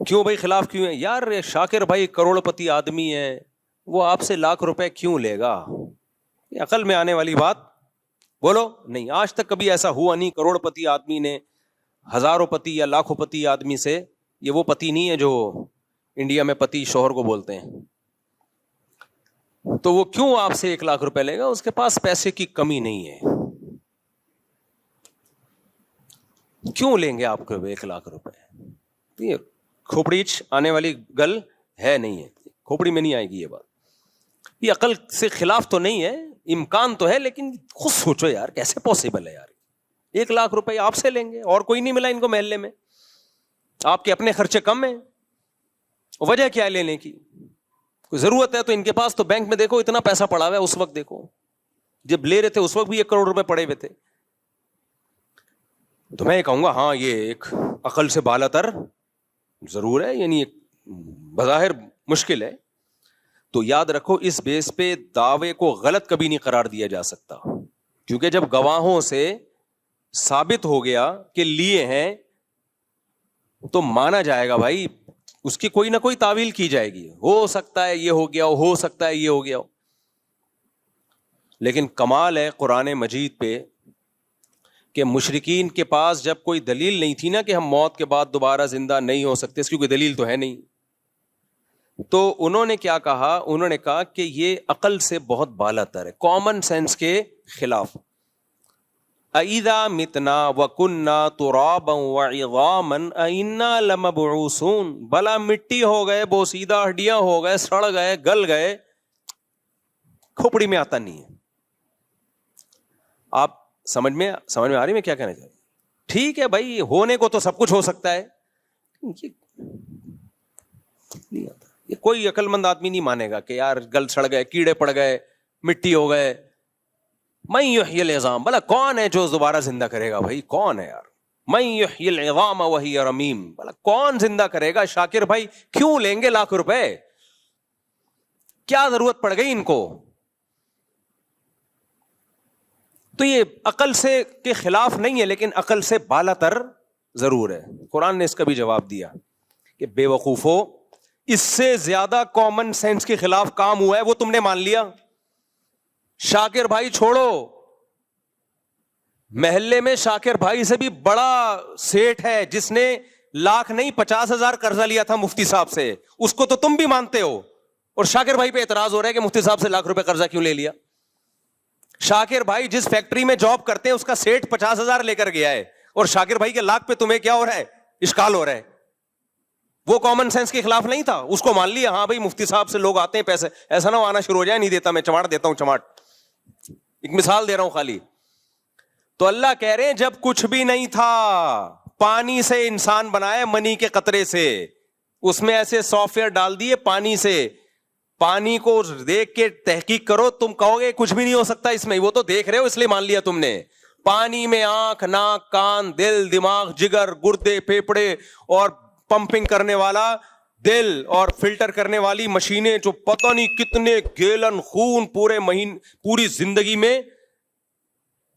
کیوں بھائی خلاف کیوں ہے؟ یار شاکر بھائی کروڑ پتی آدمی ہے, وہ آپ سے لاکھ روپے کیوں لے گا؟ یہ عقل میں آنے والی بات بولو نہیں. آج تک کبھی ایسا ہوا نہیں کروڑ پتی آدمی نے ہزاروں پتی یا لاکھوں پتی آدمی سے, یہ وہ پتی نہیں ہے جو انڈیا میں پتی شوہر کو بولتے ہیں, تو وہ کیوں آپ سے 1 لاکھ روپے لے گا؟ اس کے پاس پیسے کی کمی نہیں ہے, کیوں لیں گے آپ کو 1 لاکھ روپے؟ یہ کھوپڑیچ آنے والی گل ہے نہیں ہے, کھوپڑی میں نہیں آئے گی یہ بات. یہ عقل سے خلاف تو نہیں ہے, امکان تو ہے, لیکن خود سوچو یار کیسے پاسبل ہے یار. 1 لاکھ روپے آپ سے لیں گے اور کوئی نہیں ملا ان کو محلے میں, آپ کے اپنے خرچے کم ہیں, وجہ کیا ہے لینے کی؟ کوئی ضرورت ہے تو ان کے پاس تو بینک میں دیکھو اتنا پیسہ پڑا ہوا ہے, اس وقت دیکھو جب لے رہے تھے اس وقت بھی 1 کروڑ روپے پڑے ہوئے تھے. تو میں یہ کہوں گا ہاں یہ ایک عقل سے بالا تر ضرور ہے, یعنی ایک بظاہر مشکل ہے. تو یاد رکھو اس بیس پہ دعوے کو غلط کبھی نہیں قرار دیا جا سکتا, کیونکہ جب گواہوں سے ثابت ہو گیا کہ لیے ہیں تو مانا جائے گا بھائی, اس کی کوئی نہ کوئی تعویل کی جائے گی. ہو سکتا ہے یہ ہو گیا ہو سکتا ہے یہ ہو گیا, لیکن کمال ہے قرآن مجید پہ کہ مشرکین کے پاس جب کوئی دلیل نہیں تھی نا کہ ہم موت کے بعد دوبارہ زندہ نہیں ہو سکتے, اس کی کوئی دلیل تو ہے نہیں, تو انہوں نے کیا کہا؟ انہوں نے کہا کہ یہ عقل سے بہت بالا تر ہے, کامن سینس کے خلاف. اَإِذَا مِتْنَا وَكُنَّا تُرَابًا وَعِظَامًا أَإِنَّا لَمَبْعُوثُونَ, بھلا مٹی ہو گئے, بوسیدہ ہڈیاں ہو گئے, سڑ گئے, گل گئے, کھوپڑی میں آتا نہیں ہے. آپ سمجھ میں آ رہی میں کیا کہنا چاہیے؟ ٹھیک ہے بھائی ہونے کو تو سب کچھ ہو سکتا ہے, نہیں آتا. یہ کوئی عقل مند آدمی نہیں مانے گا کہ یار گل سڑ گئے, کیڑے پڑ گئے, مٹی ہو گئے. من یحیی العظام, بھلا کون ہے جو دوبارہ زندہ کرے گا؟ بھائی کون ہے یار؟ من یحیی العظام وہی رمیم, بھلا کون زندہ کرے گا؟ شاکر بھائی کیوں لیں گے لاکھ روپے؟ کیا ضرورت پڑ گئی ان کو؟ تو یہ عقل سے کے خلاف نہیں ہے, لیکن عقل سے بالا تر ضرور ہے. قرآن نے اس کا بھی جواب دیا کہ بے وقوفو, اس سے زیادہ کامن سینس کے خلاف کام ہوا ہے وہ تم نے مان لیا. شاکر بھائی چھوڑو, محلے میں شاکر بھائی سے بھی بڑا سیٹ ہے جس نے لاکھ نہیں 50,000 قرضہ لیا تھا مفتی صاحب سے, اس کو تو تم بھی مانتے ہو, اور شاکر بھائی پہ اعتراض ہو رہا ہے کہ مفتی صاحب سے لاکھ روپے قرضہ کیوں لے لیا. شاکر بھائی جس فیکٹری میں جاب کرتے ہیں اس کا سیٹ 50,000 لے کر گیا ہے, اور شاکر بھائی کے لاکھ پہ تمہیں کیا ہو رہا ہے؟ اشکال ہو رہا ہے. وہ کامن سینس کے خلاف نہیں تھا, اس کو مان لیا ہاں بھائی مفتی صاحب سے لوگ آتے ہیں پیسے, ایسا نہ آنا شروع ہو جائے نہیں دیتا میں, چماٹ دیتا ہوں چماٹ. ایک مثال دے رہا ہوں خالی. تو اللہ کہہ رہے ہیں جب کچھ بھی نہیں تھا, پانی سے انسان بنایا, منی کے قطرے سے, اس میں ایسے سافٹ ویئر ڈال دیے پانی سے. پانی کو دیکھ کے تحقیق کرو, تم کہو گے کچھ بھی نہیں ہو سکتا اس میں, وہ تو دیکھ رہے ہو اس لیے مان لیا تم نے. پانی میں آنکھ, ناک, کان, دل, دماغ, جگر, گردے, پھیپھڑے اور پمپنگ کرنے والا دل اور فلٹر کرنے والی مشینیں جو پتہ نہیں کتنے گیلن خون پوری زندگی میں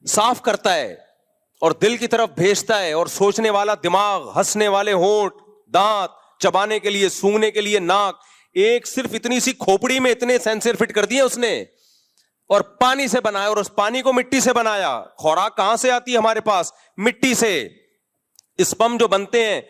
صاف کرتا ہے اور دل کی طرف بھیجتا ہے, اور سوچنے والا دماغ, ہنسنے والے ہونٹ, دانت, چبانے کے لیے, سونگنے کے لیے ناک. ایک صرف اتنی سی کھوپڑی میں اتنے سینسر فٹ کر دیے اس نے, اور پانی سے بنایا, اور اس پانی کو مٹی سے بنایا. خوراک کہاں سے آتی ہے ہمارے پاس؟ مٹی سے. اسپم جو بنتے ہیں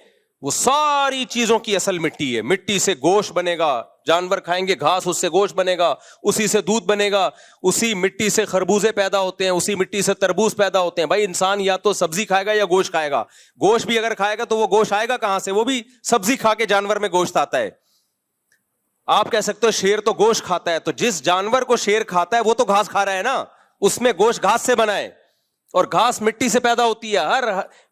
وہ ساری چیزوں کی اصل مٹی ہے. مٹی سے گوشت بنے گا, جانور کھائیں گے گھاس, اس سے گوشت بنے گا, اسی سے دودھ بنے گا, اسی مٹی سے خربوزے پیدا ہوتے ہیں, اسی مٹی سے تربوز پیدا ہوتے ہیں. بھائی انسان یا تو سبزی کھائے گا یا گوشت کھائے گا. گوشت بھی اگر کھائے گا تو وہ گوشت آئے گا کہاں سے؟ وہ بھی سبزی کھا کے جانور میں گوشت آتا ہے. آپ کہہ سکتے ہو شیر تو گوشت کھاتا ہے, تو جس جانور کو شیر کھاتا ہے وہ تو گھاس کھا رہا ہے نا, اس میں گوشت گھاس سے بنا ہے, اور گھاس مٹی سے پیدا ہوتی ہے. ہر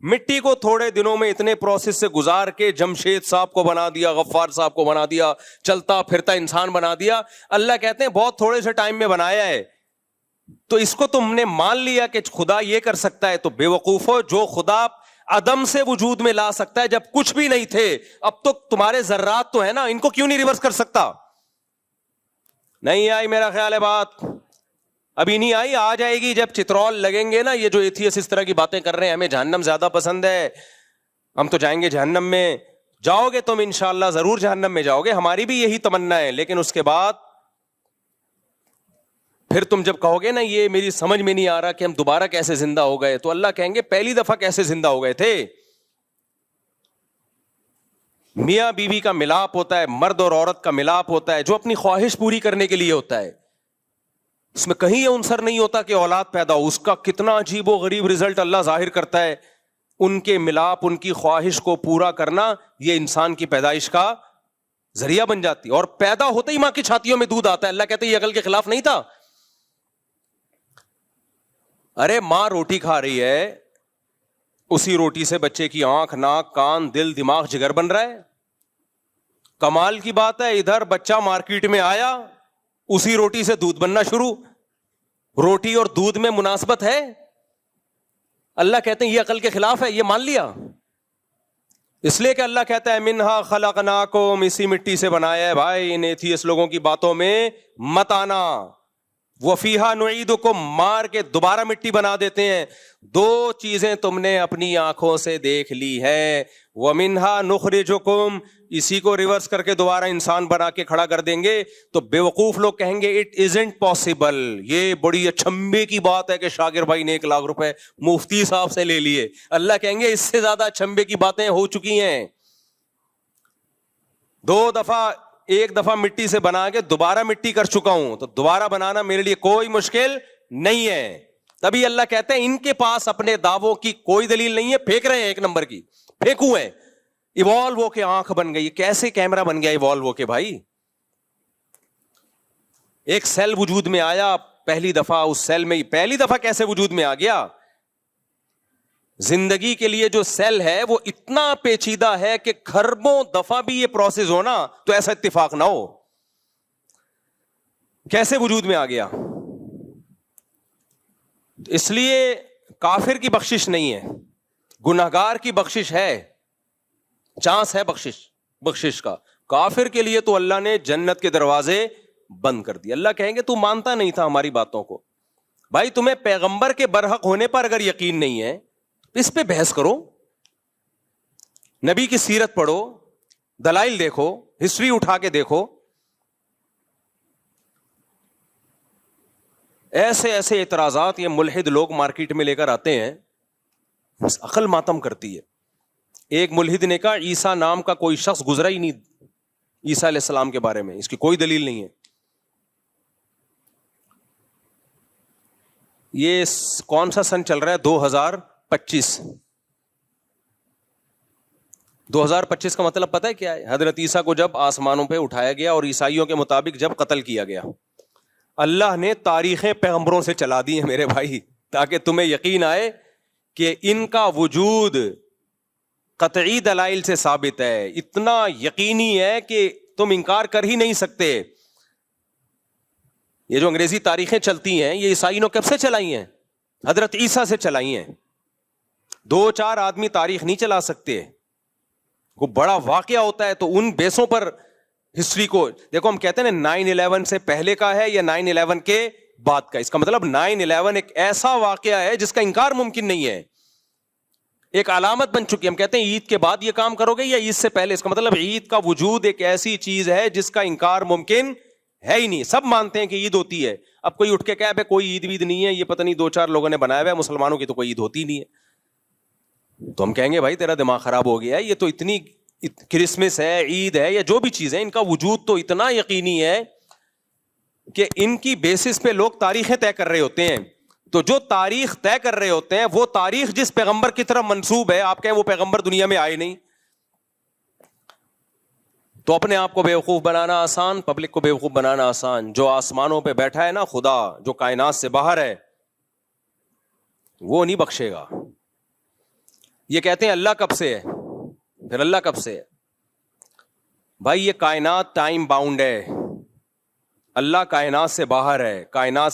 مٹی کو تھوڑے دنوں میں اتنے پروسیس سے گزار کے جمشید صاحب کو بنا دیا, غفار صاحب کو بنا دیا, چلتا پھرتا انسان بنا دیا. اللہ کہتے ہیں بہت تھوڑے سے ٹائم میں بنایا ہے. تو اس کو تم نے مان لیا کہ خدا یہ کر سکتا ہے, تو بے وقوفو, جو خدا عدم سے وجود میں لا سکتا ہے جب کچھ بھی نہیں تھے, اب تو تمہارے ذرات تو ہے نا, ان کو کیوں نہیں ریورس کر سکتا؟ نہیں آئی میرا خیال ہے بات, ابھی نہیں آئی, آ جائے گی جب چترول لگیں گے نا. یہ جو ایتھیس اس طرح کی باتیں کر رہے ہیں ہمیں جہنم زیادہ پسند ہے, ہم تو جائیں گے جہنم میں. جاؤ گے تم انشاءاللہ, ضرور جہنم میں جاؤ گے, ہماری بھی یہی تمنا ہے. لیکن اس کے بعد پھر تم جب کہو گے نا یہ میری سمجھ میں نہیں آ رہا کہ ہم دوبارہ کیسے زندہ ہو گئے, تو اللہ کہیں گے پہلی دفعہ کیسے زندہ ہو گئے تھے. میاں بیوی کا ملاپ ہوتا ہے, مرد اور عورت کا ملاپ ہوتا ہے, جو اپنی خواہش پوری کرنے کے لیے ہوتا ہے. اس میں کہیں یہ عنصر نہیں ہوتا کہ اولاد پیدا ہو. اس کا کتنا عجیب و غریب رزلٹ اللہ ظاہر کرتا ہے. ان کے ملاپ, ان کی خواہش کو پورا کرنا, یہ انسان کی پیدائش کا ذریعہ بن جاتی. اور پیدا ہوتے ہی ماں کی چھاتیوں میں دودھ آتا ہے. اللہ کہتے ہیں یہ عقل کے خلاف نہیں تھا. ارے ماں روٹی کھا رہی ہے, اسی روٹی سے بچے کی آنکھ, ناک, کان, دل, دماغ, جگر بن رہا ہے. کمال کی بات ہے, ادھر بچہ مارکیٹ میں آیا, اسی روٹی سے دودھ بننا شروع. روٹی اور دودھ میں مناسبت ہے؟ اللہ کہتے ہیں یہ عقل کے خلاف ہے, یہ مان لیا. اس لیے کہ اللہ کہتا ہے منہا خلقناکم, اسی مٹی سے بنایا ہے. بھائی ان ایتھیس لوگوں کی باتوں میں مت آنا. وفیہا نعیدکم, مار کے دوبارہ مٹی بنا دیتے ہیں. دو چیزیں تم نے اپنی آنکھوں سے دیکھ لی ہے. ومنہا نخرجکم, اسی کو ریورس کر کے دوبارہ انسان بنا کے کھڑا کر دیں گے. تو بے وقوف لوگ کہیں گے اٹ ازنٹ پاسبل. یہ بڑی اچھمبے کی بات ہے کہ شاکر بھائی نے 1 لاکھ روپے مفتی صاحب سے لے لیے. اللہ کہیں گے اس سے زیادہ اچھمبے کی باتیں ہو چکی ہیں. 2 دفعہ, 1 دفعہ مٹی سے بنا کے دوبارہ مٹی کر چکا ہوں, تو دوبارہ بنانا میرے لیے کوئی مشکل نہیں ہے. تبھی اللہ کہتے ہیں ان کے پاس اپنے دعووں کی کوئی دلیل نہیں ہے, پھینک رہے ہیں 1 نمبر کی, پھینکو ہیں. ایوالو ہو کے آنکھ بن گئی, کیسے کیمرہ بن گیا ایوالو ہو کے بھائی؟ ایک سیل وجود میں آیا پہلی دفعہ, اس سیل میں پہلی دفعہ کیسے وجود میں آ گیا؟ زندگی کے لیے جو سیل ہے وہ اتنا پیچیدہ ہے کہ کھربوں دفعہ بھی یہ پروسیس ہونا تو ایسا اتفاق نہ ہو. کیسے وجود میں آ گیا؟ اس لیے کافر کی بخشش نہیں ہے, گنہگار کی بخشش ہے, چانس ہے بخشش کا. کافر کے لیے تو اللہ نے جنت کے دروازے بند کر دیے. اللہ کہیں گے تو مانتا نہیں تھا ہماری باتوں کو. بھائی تمہیں پیغمبر کے برحق ہونے پر اگر یقین نہیں ہے, اس پہ بحث کرو, نبی کی سیرت پڑھو, دلائل دیکھو, ہسٹری اٹھا کے دیکھو. ایسے ایسے اعتراضات یہ ملحد لوگ مارکیٹ میں لے کر آتے ہیں, بس عقل ماتم کرتی ہے. ایک ملحد نے کہا عیسیٰ نام کا کوئی شخص گزرا ہی نہیں عیسیٰ علیہ السلام کے بارے میں, اس کی کوئی دلیل نہیں ہے. یہ کون سا سن چل رہا ہے؟ 2025. 2025 کا مطلب پتہ ہے کیا ہے؟ حضرت عیسیٰ کو جب آسمانوں پہ اٹھایا گیا اور عیسائیوں کے مطابق جب قتل کیا گیا. اللہ نے تاریخیں پیغمبروں سے چلا دی ہیں میرے بھائی, تاکہ تمہیں یقین آئے کہ ان کا وجود قطعی دلائل سے ثابت ہے, اتنا یقینی ہے کہ تم انکار کر ہی نہیں سکتے. یہ جو انگریزی تاریخیں چلتی ہیں یہ عیسائیوں نے کب سے چلائی ہیں؟ حضرت عیسیٰ سے چلائی ہیں. 2-4 آدمی تاریخ نہیں چلا سکتے. وہ بڑا واقعہ ہوتا ہے تو ان بیسوں پر ہسٹری کو دیکھو. ہم کہتے ہیں نا 9/11 سے پہلے کا ہے یا 9/11 کے بعد کا. اس کا مطلب 9/11 ایک ایسا واقعہ ہے جس کا انکار ممکن نہیں ہے, ایک علامت بن چکی. ہم کہتے ہیں عید کے بعد یہ کام کرو گے یا عید سے پہلے, اس کا مطلب عید کا وجود ایک ایسی چیز ہے جس کا انکار ممکن ہے ہی نہیں. سب مانتے ہیں کہ عید ہوتی ہے. اب کوئی اٹھ کے کہے بھائی کوئی عید وید نہیں ہے, یہ پتہ نہیں 2-4 لوگوں نے بنایا ہوا ہے, مسلمانوں کی تو کوئی عید ہوتی نہیں ہے, تو ہم کہیں گے بھائی تیرا دماغ خراب ہو گیا ہے. یہ تو اتنی کرسمس ہے, عید ہے, یا جو بھی چیز ہے, ان کا وجود تو اتنا یقینی ہے کہ ان کی بیسس پہ لوگ تاریخیں طے کر رہے ہوتے ہیں. تو جو تاریخ طے کر رہے ہوتے ہیں وہ تاریخ جس پیغمبر کی طرف منسوب ہے, آپ کہیں وہ پیغمبر دنیا میں آئے نہیں, تو اپنے آپ کو بیوقوف بنانا آسان, پبلک کو بیوقوف بنانا آسان. جو آسمانوں پہ بیٹھا ہے نا خدا, جو کائنات سے باہر ہے, وہ نہیں بخشے گا. یہ کہتے ہیں اللہ کب سے ہے, پھر اللہ کب سے ہے؟ بھائی یہ کائنات ٹائم باؤنڈ ہے, اللہ کائنات سے باہر ہے, کائنات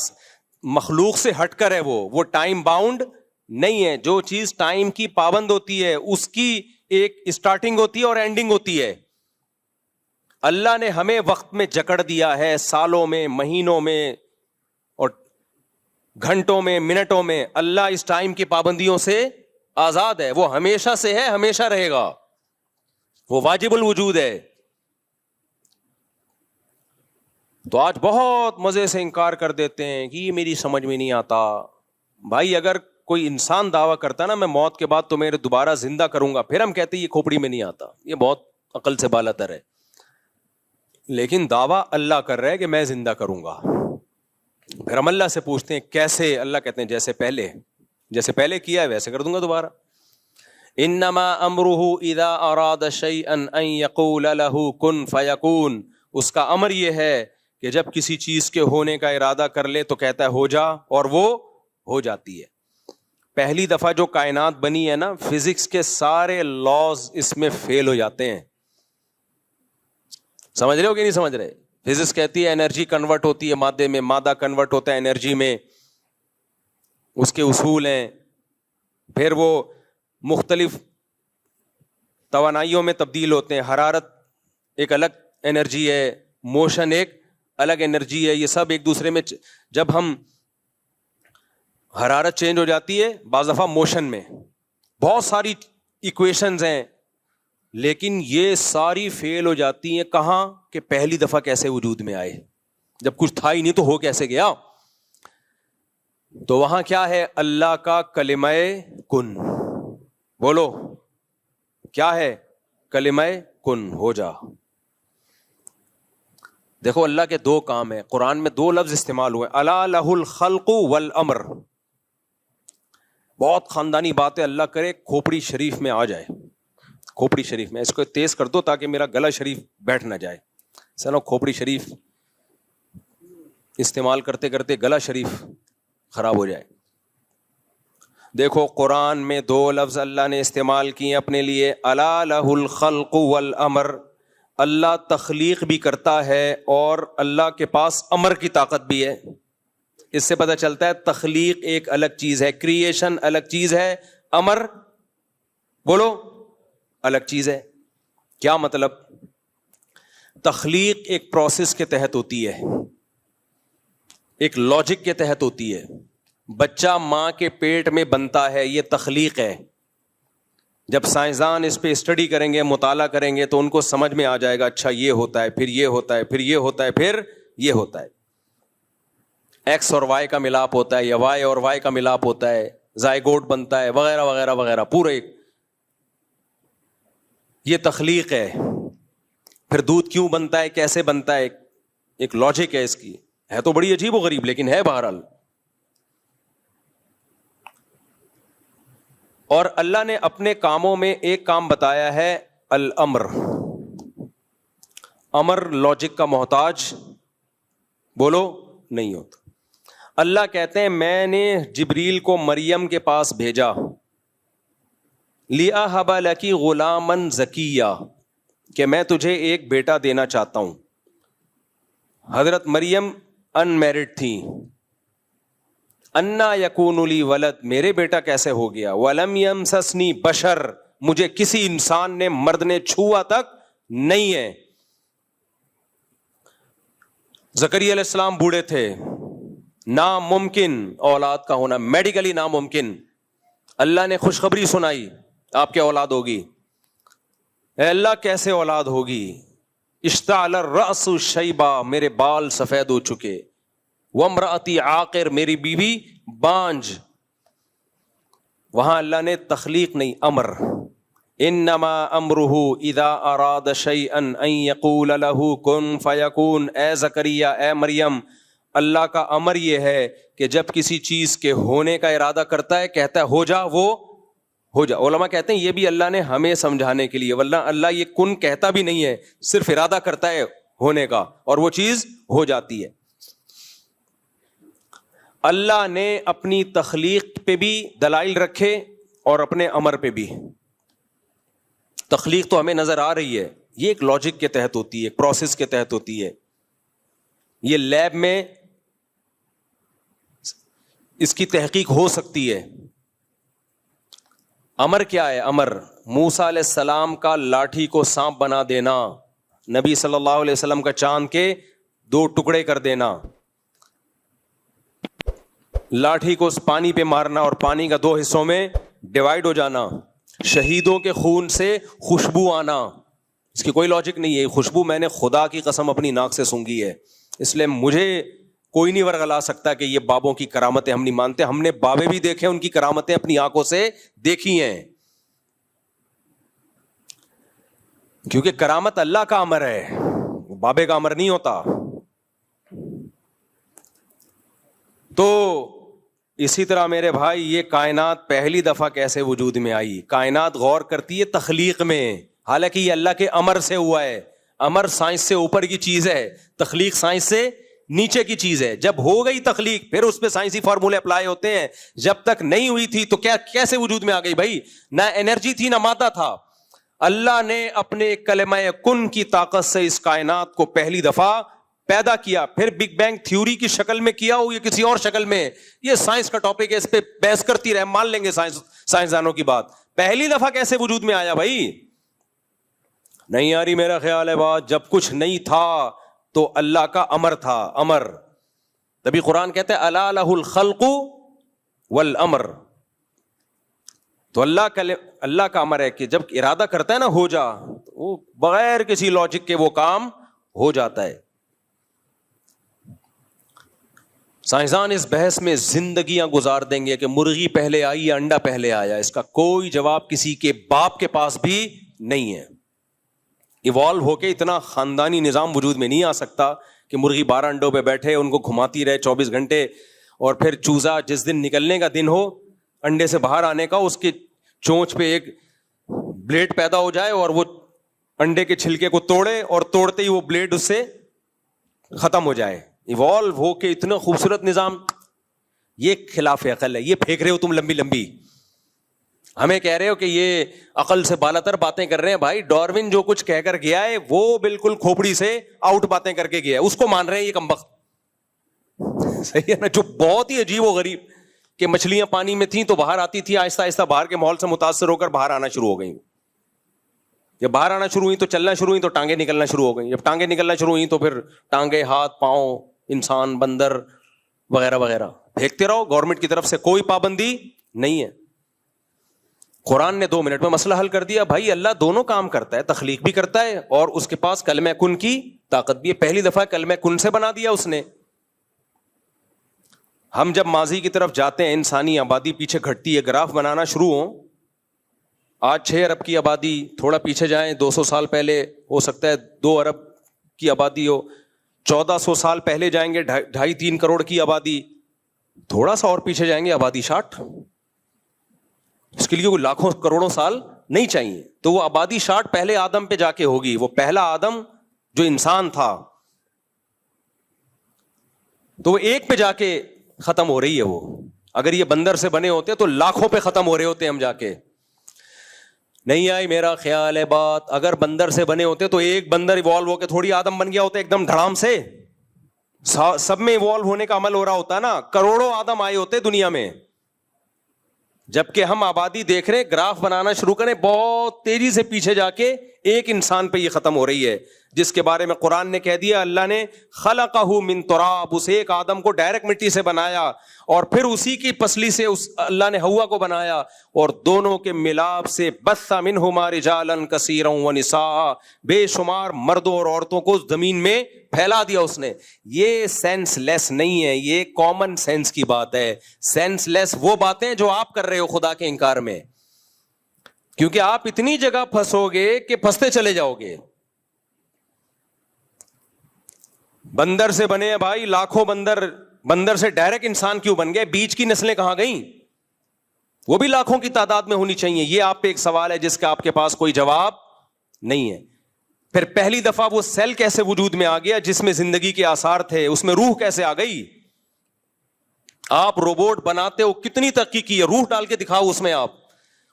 مخلوق سے ہٹ کر ہے, وہ ٹائم باؤنڈ نہیں ہے. جو چیز ٹائم کی پابند ہوتی ہے اس کی ایک اسٹارٹنگ ہوتی ہے اور اینڈنگ ہوتی ہے. اللہ نے ہمیں وقت میں جکڑ دیا ہے, سالوں میں, مہینوں میں اور گھنٹوں میں, منٹوں میں. اللہ اس ٹائم کی پابندیوں سے آزاد ہے, وہ ہمیشہ سے ہے, ہمیشہ رہے گا, وہ واجب الوجود ہے. تو آج بہت مزے سے انکار کر دیتے ہیں کہ یہ میری سمجھ میں نہیں آتا. بھائی اگر کوئی انسان دعویٰ کرتا نا میں موت کے بعد تمہیں دوبارہ زندہ کروں گا, پھر ہم کہتے ہیں یہ کھوپڑی میں نہیں آتا, یہ بہت عقل سے بالا تر ہے. لیکن دعویٰ اللہ کر رہا ہے کہ میں زندہ کروں گا. پھر ہم اللہ سے پوچھتے ہیں کیسے؟ اللہ کہتے ہیں جیسے پہلے کیا ہے ویسے کر دوں گا دوبارہ. انما امرہ اذا اراد شیئا ان یقول له کن فیکون. اس کا امر یہ ہے کہ جب کسی چیز کے ہونے کا ارادہ کر لے تو کہتا ہے ہو جا, اور وہ ہو جاتی ہے. پہلی دفعہ جو کائنات بنی ہے نا, فزکس کے سارے لاز اس میں فیل ہو جاتے ہیں. سمجھ رہے ہو کہ نہیں سمجھ رہے؟ فزکس کہتی ہے انرجی کنورٹ ہوتی ہے مادے میں, مادہ کنورٹ ہوتا ہے انرجی میں, اس کے اصول ہیں. پھر وہ مختلف توانائیوں میں تبدیل ہوتے ہیں. حرارت ایک الگ انرجی ہے, موشن ایک الگ انرجی ہے. یہ سب ایک دوسرے میں جب ہم حرارت چینج ہو جاتی ہے بعض دفعہ موشن میں, بہت ساری ایکویشنز ہیں, لیکن یہ ساری فیل ہو جاتی ہیں. کہاں کہ پہلی دفعہ کیسے وجود میں آئے, جب کچھ تھا ہی نہیں تو ہو کیسے گیا. تو وہاں کیا ہے؟ اللہ کا کلمہ کن. بولو کیا ہے؟ کلمہ کن, ہو جا. دیکھو اللہ کے دو کام ہیں, قرآن میں دو لفظ استعمال ہوئے, الا لہ الخلق والامر. بہت خاندانی بات ہے, اللہ کرے کھوپڑی شریف میں آ جائے. کھوپڑی شریف میں, اس کو تیز کر دو تاکہ میرا گلا شریف بیٹھ نہ جائے. چلو کھوپڑی شریف استعمال کرتے کرتے گلا شریف خراب ہو جائے. دیکھو قرآن میں دو لفظ اللہ نے استعمال کیے اپنے لیے, الا لہ الخلق والامر. اللہ تخلیق بھی کرتا ہے اور اللہ کے پاس امر کی طاقت بھی ہے. اس سے پتہ چلتا ہے تخلیق ایک الگ چیز ہے, کریشن الگ چیز ہے, امر بولو الگ چیز ہے. کیا مطلب؟ تخلیق ایک پروسیس کے تحت ہوتی ہے, ایک لاجک کے تحت ہوتی ہے. بچہ ماں کے پیٹ میں بنتا ہے, یہ تخلیق ہے. جب سائنسدان اس پہ اسٹڈی کریں گے, مطالعہ کریں گے تو ان کو سمجھ میں آ جائے گا اچھا یہ ہوتا ہے, پھر یہ ہوتا ہے, پھر یہ ہوتا ہے, پھر یہ ہوتا ہے. ایکس اور وائی کا ملاپ ہوتا ہے یا وائی اور وائی کا ملاپ ہوتا ہے, زائگوٹ بنتا ہے, وغیرہ وغیرہ وغیرہ. پورے یہ تخلیق ہے. پھر دودھ کیوں بنتا ہے, کیسے بنتا ہے, ایک لاجک ہے اس کی. ہے تو بڑی عجیب و غریب لیکن ہے بہرحال. اور اللہ نے اپنے کاموں میں ایک کام بتایا ہے الامر. امر لاجک کا محتاج بولو نہیں ہوتا. اللہ کہتے ہیں میں نے جبریل کو مریم کے پاس بھیجا, لِأَهَبَ لَكِ غُلَامًا زَكِيًّا, کہ میں تجھے ایک بیٹا دینا چاہتا ہوں. حضرت مریم ان میرڈ تھی. انا یکون لی ولد, میرے بیٹا کیسے ہو گیا. ولم یمسسنی بشر, مجھے کسی انسان نے مرد نے چھوا تک نہیں ہے. زکریا علیہ السلام بوڑھے تھے, ناممکن اولاد کا ہونا, میڈیکلی ناممکن. اللہ نے خوشخبری سنائی آپ کے اولاد ہوگی. اے اللہ کیسے اولاد ہوگی؟ اشتعل الرأس شیبا, میرے بال سفید ہو چکے. وامرأتی عاقر, میری بیوی بانج. وہاں اللہ نے تخلیق نہیں امر. انما امرہ اذا اراد شیئا ان یقول له کن فیکون. اے زکریا, اے مریم, اللہ کا امر یہ ہے کہ جب کسی چیز کے ہونے کا ارادہ کرتا ہے کہتا ہے ہو جا, وہ ہو جا. علماء کہتے ہیں یہ بھی اللہ نے ہمیں سمجھانے کے لیے, ورنہ اللہ یہ کن کہتا بھی نہیں ہے, صرف ارادہ کرتا ہے ہونے کا اور وہ چیز ہو جاتی ہے. اللہ نے اپنی تخلیق پہ بھی دلائل رکھے اور اپنے امر پہ بھی. تخلیق تو ہمیں نظر آ رہی ہے, یہ ایک لاجک کے تحت ہوتی ہے, ایک پروسیس کے تحت ہوتی ہے, یہ لیب میں اس کی تحقیق ہو سکتی ہے. امر کیا ہے؟ امر موسیٰ علیہ السلام کا لاٹھی کو سانپ بنا دینا, نبی صلی اللہ علیہ وسلم کا چاند کے 2 ٹکڑے کر دینا, لاٹھی کو پانی پہ مارنا اور پانی کا 2 حصوں میں ڈیوائڈ ہو جانا, شہیدوں کے خون سے خوشبو آنا. اس کی کوئی لاجک نہیں ہے. خوشبو میں نے خدا کی قسم اپنی ناک سے سونگھی ہے, اس لیے مجھے کوئی نہیں ورغلا سکتا کہ یہ بابوں کی کرامتیں ہم نہیں مانتے. ہم نے بابے بھی دیکھے, ان کی کرامتیں اپنی آنکھوں سے دیکھی ہیں, کیونکہ کرامت اللہ کا امر ہے, بابے کا امر نہیں ہوتا. تو اسی طرح میرے بھائی یہ کائنات پہلی دفعہ کیسے وجود میں آئی؟ کائنات غور کرتی ہے تخلیق میں, حالانکہ یہ اللہ کے امر سے ہوا ہے. امر سائنس سے اوپر کی چیز ہے, تخلیق سائنس سے نیچے کی چیز ہے. جب ہو گئی تخلیق پھر اس پہ سائنسی فارمولے اپلائی ہوتے ہیں. جب تک نہیں ہوئی تھی تو کیسے وجود میں آ گئی بھائی؟ نہ انرجی تھی نہ مادہ تھا. اللہ نے اپنے کلمہ کن کی طاقت سے اس کائنات کو پہلی دفعہ پیدا کیا, پھر بگ بینگ تھیوری کی شکل میں کیا ہو یا کسی اور شکل میں, یہ سائنس کا ٹاپک ہے, اس پہ بحث کرتی رہے, مان لیں گے سائنسدانوں کی بات. پہلی دفعہ کیسے وجود میں آیا بھائی؟ نہیں آ رہی میرا خیال ہے بات. جب کچھ نہیں تھا تو اللہ کا امر تھا, امر. تبھی قرآن کہتے ہیں الا لہ الخلق والامر. تو اللہ کا امر ہے کہ جب ارادہ کرتا ہے نا ہو جا, وہ بغیر کسی لاجک کے وہ کام ہو جاتا ہے. سائنسدان اس بحث میں زندگیاں گزار دیں گے کہ مرغی پہلے آئی یا انڈا پہلے آیا, اس کا کوئی جواب کسی کے باپ کے پاس بھی نہیں ہے. ایوالو ہو کے اتنا خاندانی نظام وجود میں نہیں آ سکتا کہ مرغی 12 انڈوں پہ بیٹھے, ان کو گھماتی رہے 24 گھنٹے, اور پھر چوزا جس دن نکلنے کا دن ہو, انڈے سے باہر آنے کا, اس کے چونچ پہ ایک بلیڈ پیدا ہو جائے اور وہ انڈے کے چھلکے کو توڑے, اور توڑتے ہی وہ بلیڈ اس سے ختم ہو جائے. ایوالو ہو کے اتنا خوبصورت نظام, یہ خلاف عقل ہے. یہ پھینک رہے ہو تم لمبی لمبی, ہمیں کہہ رہے ہو کہ یہ عقل سے بالاتر باتیں کر رہے ہیں. بھائی ڈاروین جو کچھ کہہ کر گیا ہے وہ بالکل کھوپڑی سے آؤٹ باتیں کر کے گیا ہے, اس کو مان رہے ہیں یہ کمبخت. صحیح ہے نا؟ جو بہت ہی عجیب و غریب کہ مچھلیاں پانی میں تھیں تو باہر آتی تھی, آہستہ آہستہ باہر کے ماحول سے متاثر ہو کر باہر آنا شروع ہو گئی. جب باہر آنا شروع ہوئی تو چلنا شروع ہوئی تو ٹانگیں نکلنا شروع ہو گئی. جب ٹانگیں نکلنا شروع ہوئی تو پھر ٹانگیں, ہاتھ, پاؤں, انسان, بندر وغیرہ وغیرہ پھینکتے رہو. گورنمنٹ کی طرف سے کوئی پابندی نہیں ہے. قرآن نے 2 منٹ میں مسئلہ حل کر دیا. بھائی اللہ دونوں کام کرتا ہے, تخلیق بھی کرتا ہے اور اس کے پاس کلمہ کن کی طاقت بھی ہے. پہلی دفعہ کلمہ کن سے بنا دیا اس نے. ہم جب ماضی کی طرف جاتے ہیں, انسانی آبادی پیچھے گھٹتی ہے, گراف بنانا شروع ہوں, آج 6 ارب کی آبادی, تھوڑا پیچھے جائیں 200 سال پہلے ہو سکتا ہے 2 ارب کی آبادی ہو, 1400 سال پہلے جائیں گے 2.5-3 کروڑ کی آبادی, تھوڑا سا اور پیچھے جائیں گے آبادی 60. اس کے لیے وہ لاکھوں کروڑوں سال نہیں چاہیے. تو وہ آبادی 60 پہلے آدم پہ جا کے ہوگی. وہ پہلا آدم جو انسان تھا تو وہ 1 پہ جا کے ختم ہو رہی ہے. وہ اگر یہ بندر سے بنے ہوتے تو لاکھوں پہ ختم ہو رہے ہوتے ہم جا کے. نہیں آئی میرا خیال ہے بات. اگر بندر سے بنے ہوتے تو ایک بندر ایوالو ہو کے تھوڑی آدم بن گیا ہوتا ایک دم دھڑام سے. سب میں ایوالو ہونے کا عمل ہو رہا ہوتا نا, کروڑوں آدم آئے ہوتے دنیا میں. جبکہ ہم آبادی دیکھ رہے, گراف بنانا شروع کریں, بہت تیزی سے پیچھے جا کے ایک انسان پہ یہ ختم ہو رہی ہے, جس کے بارے میں قرآن نے کہہ دیا اللہ نے خلقہ من تراب, اس ایک آدم کو ڈائریکٹ مٹی سے بنایا اور پھر اسی کی پسلی سے اللہ نے حوا کو بنایا, اور دونوں کے ملاپ سے بث منہما رجالا کثیرا ونساء, بے شمار مردوں اور عورتوں کو زمین میں پھیلا دیا اس نے. یہ سینس لیس نہیں ہے, یہ کامن سینس کی بات ہے. سینس لیس وہ باتیں جو آپ کر رہے ہو خدا کے انکار میں, کیونکہ آپ اتنی جگہ پھنسو گے کہ پھنستے چلے جاؤ گے. بندر سے بنے بھائی لاکھوں بندر سے ڈائریکٹ انسان کیوں بن گئے؟ بیچ کی نسلیں کہاں گئیں؟ وہ بھی لاکھوں کی تعداد میں ہونی چاہیے. یہ آپ پہ ایک سوال ہے جس کا آپ کے پاس کوئی جواب نہیں ہے. پھر پہلی دفعہ وہ سیل کیسے وجود میں آ گیا جس میں زندگی کے آثار تھے, اس میں روح کیسے آ گئی؟ آپ روبوٹ بناتے ہو, کتنی ترقی کی ہے, روح ڈال کے دکھاؤ اس میں آپ.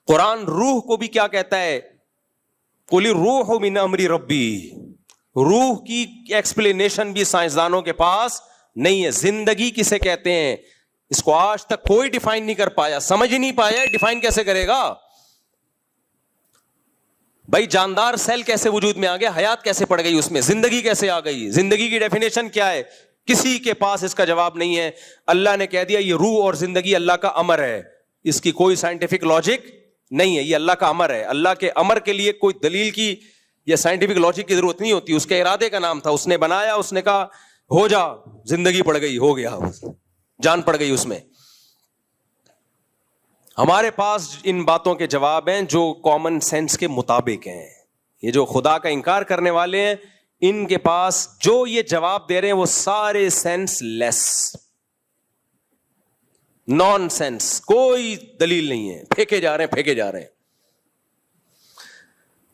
قرآن روح کو بھی کیا کہتا ہے, قل الروح من امر ربی. روح کی ایکسپلینیشن بھی سائنسدانوں کے پاس نہیں ہے. زندگی کسے کہتے ہیں اس کو آج تک کوئی ڈیفائن نہیں کر پایا, سمجھ ہی نہیں پایا, ڈیفائن کیسے کرے گا بھائی؟ جاندار سیل کیسے وجود میں آ گیا, حیات کیسے پڑ گئی اس میں, زندگی کیسے آ گئی, زندگی کی ڈیفینیشن کیا ہے, کسی کے پاس اس کا جواب نہیں ہے. اللہ نے کہہ دیا یہ روح اور زندگی اللہ کا امر ہے, اس کی کوئی سائنٹیفک لاجک نہیں ہے, یہ اللہ کا امر ہے. اللہ کے امر کے لیے کوئی دلیل کی یا سائنٹیفک لاجک کی ضرورت نہیں ہوتی, اس کے ارادے کا نام تھا, اس نے بنایا, اس نے کہا ہو جا, زندگی پڑ گئی, ہو گیا, جان پڑ گئی اس میں. ہمارے پاس ان باتوں کے جواب ہیں جو کامن سینس کے مطابق ہیں. یہ جو خدا کا انکار کرنے والے ہیں, ان کے پاس جو یہ جواب دے رہے ہیں وہ سارے سینس لیس, نان سینس, کوئی دلیل نہیں ہے, پھینکے جا رہے ہیں.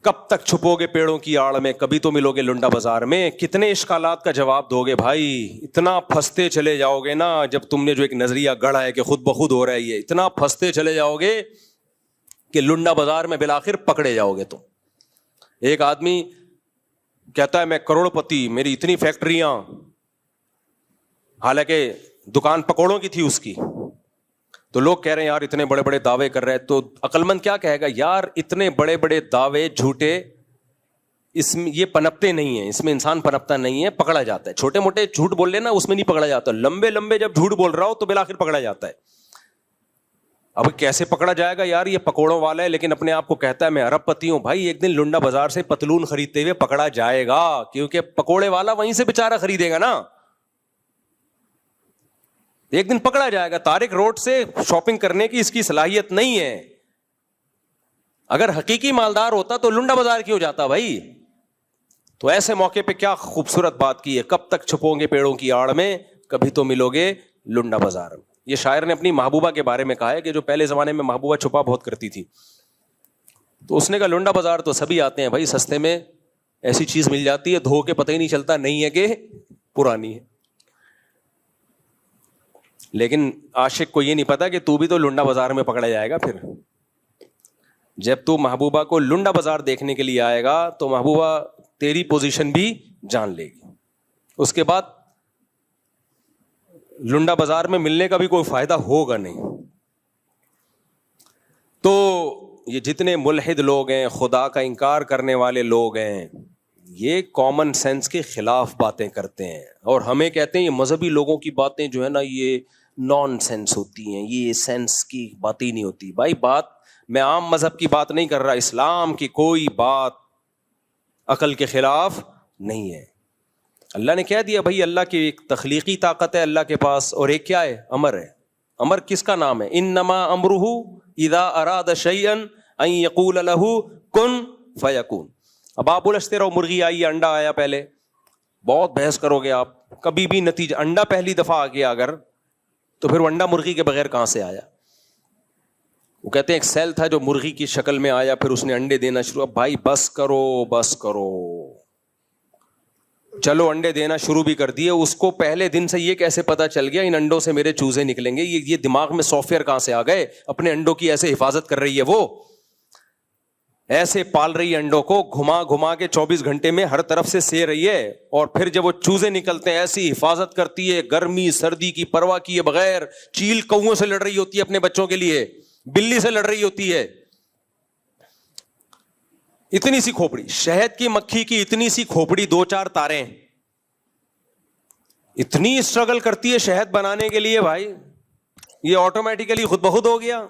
کب تک چھپو گے پیڑوں کی آڑ میں, کبھی تو ملو گے لنڈا بازار میں. کتنے اشکالات کا جواب دو گے بھائی, اتنا پھنستے چلے جاؤ گے نا. جب تم نے جو ایک نظریہ گڑھا ہے کہ خود بخود ہو رہا ہے, یہ اتنا پھنستے چلے جاؤ گے کہ لنڈا بازار میں بالآخر پکڑے جاؤ گے تم. ایک آدمی کہتا ہے میں کروڑ پتی, میری اتنی فیکٹریاں, حالانکہ دکان پکوڑوں کی تھی اس کی. تو لوگ کہہ رہے ہیں یار اتنے بڑے بڑے دعوے کر رہے ہیں, تو عقل مند کیا کہے گا, یار اتنے بڑے بڑے دعوے جھوٹے, اس میں یہ پنپتے نہیں ہیں, اس میں انسان پنپتا نہیں ہے, پکڑا جاتا ہے. چھوٹے موٹے جھوٹ بول لینا اس میں نہیں پکڑا جاتا, لمبے لمبے جب جھوٹ بول رہا ہو تو بالآخر پکڑا جاتا ہے. اب کیسے پکڑا جائے گا, یار یہ پکوڑوں والا ہے لیکن اپنے آپ کو کہتا ہے میں ارب پتی ہوں. بھائی ایک دن لنڈا بازار سے پتلون خریدتے ہوئے پکڑا جائے گا, کیونکہ پکوڑے والا وہیں سے بےچارا خریدے گا نا, ایک دن پکڑا جائے گا. طارق روڈ سے شاپنگ کرنے کی اس کی صلاحیت نہیں ہے. اگر حقیقی مالدار ہوتا تو لنڈا بازار کیوں جاتا بھائی؟ تو ایسے موقع پہ کیا خوبصورت بات کی ہے, کب تک چھپو گے پیڑوں کی آڑ میں, کبھی تو ملو گے لنڈا بازار. یہ شاعر نے اپنی محبوبہ کے بارے میں کہا ہے کہ جو پہلے زمانے میں محبوبہ چھپا بہت کرتی تھی, تو اس نے کہا لنڈا بازار تو سبھی آتے ہیں بھائی, سستے میں ایسی چیز مل جاتی ہے دھو کے پتہ ہی نہیں چلتا نہیں ہے کہ پرانی ہے. لیکن عاشق کو یہ نہیں پتا کہ تو بھی تو لنڈا بازار میں پکڑا جائے گا. پھر جب تو محبوبہ کو لنڈا بازار دیکھنے کے لیے آئے گا تو محبوبہ تیری پوزیشن بھی جان لے گی, اس کے بعد لنڈا بازار میں ملنے کا بھی کوئی فائدہ ہوگا نہیں. تو یہ جتنے ملحد لوگ ہیں, خدا کا انکار کرنے والے لوگ ہیں, یہ کامن سینس کے خلاف باتیں کرتے ہیں, اور ہمیں کہتے ہیں یہ مذہبی لوگوں کی باتیں جو ہے نا یہ نان سینس ہوتی ہیں, یہ سینس کی بات ہی نہیں ہوتی. بھائی بات میں عام مذہب کی بات نہیں کر رہا, اسلام کی کوئی بات عقل کے خلاف نہیں ہے. اللہ نے کہہ دیا بھائی اللہ کی ایک تخلیقی طاقت ہے اللہ کے پاس, اور ایک کیا ہے, امر ہے. امر کس کا نام ہے, انما امرہ اذا اراد شیئا ان یقول لہ کن فیکون. اب آپ الجھتے رہو, مرغی آئی, انڈا آیا, پہلے بہت بحث کرو گے آپ, کبھی بھی نتیجہ, انڈا پہلی دفعہ آ گیا اگر تو پھر انڈا مرغی کے بغیر کہاں سے آیا؟ وہ کہتے ہیں ایک سیل تھا جو مرغی کی شکل میں آیا, پھر اس نے انڈے دینا شروع. اب بھائی بس کرو, چلو انڈے دینا شروع بھی کر دیے. اس کو پہلے دن سے یہ کیسے پتا چل گیا ان انڈوں سے میرے چوزے نکلیں گے؟ یہ دماغ میں سافٹ ویئر کہاں سے آ گئے؟ اپنے انڈوں کی ایسے حفاظت کر رہی ہے, وہ ایسے پال رہی ہے انڈوں کو, گھما گھما کے 24 گھنٹے میں ہر طرف سے سے رہی ہے, اور پھر جب وہ چوزے نکلتے ہیں ایسی حفاظت کرتی ہے, گرمی سردی کی پرواہ کیے بغیر. چیل کووں سے لڑ رہی ہوتی ہے اپنے بچوں کے لیے, بلی سے لڑ رہی ہوتی ہے. اتنی سی کھوپڑی, شہد کی مکھی کی اتنی سی کھوپڑی, 2-4 تاریں, اتنی اسٹرگل کرتی ہے شہد بنانے کے لیے. بھائی یہ آٹومیٹیکلی خود بخود ہو گیا.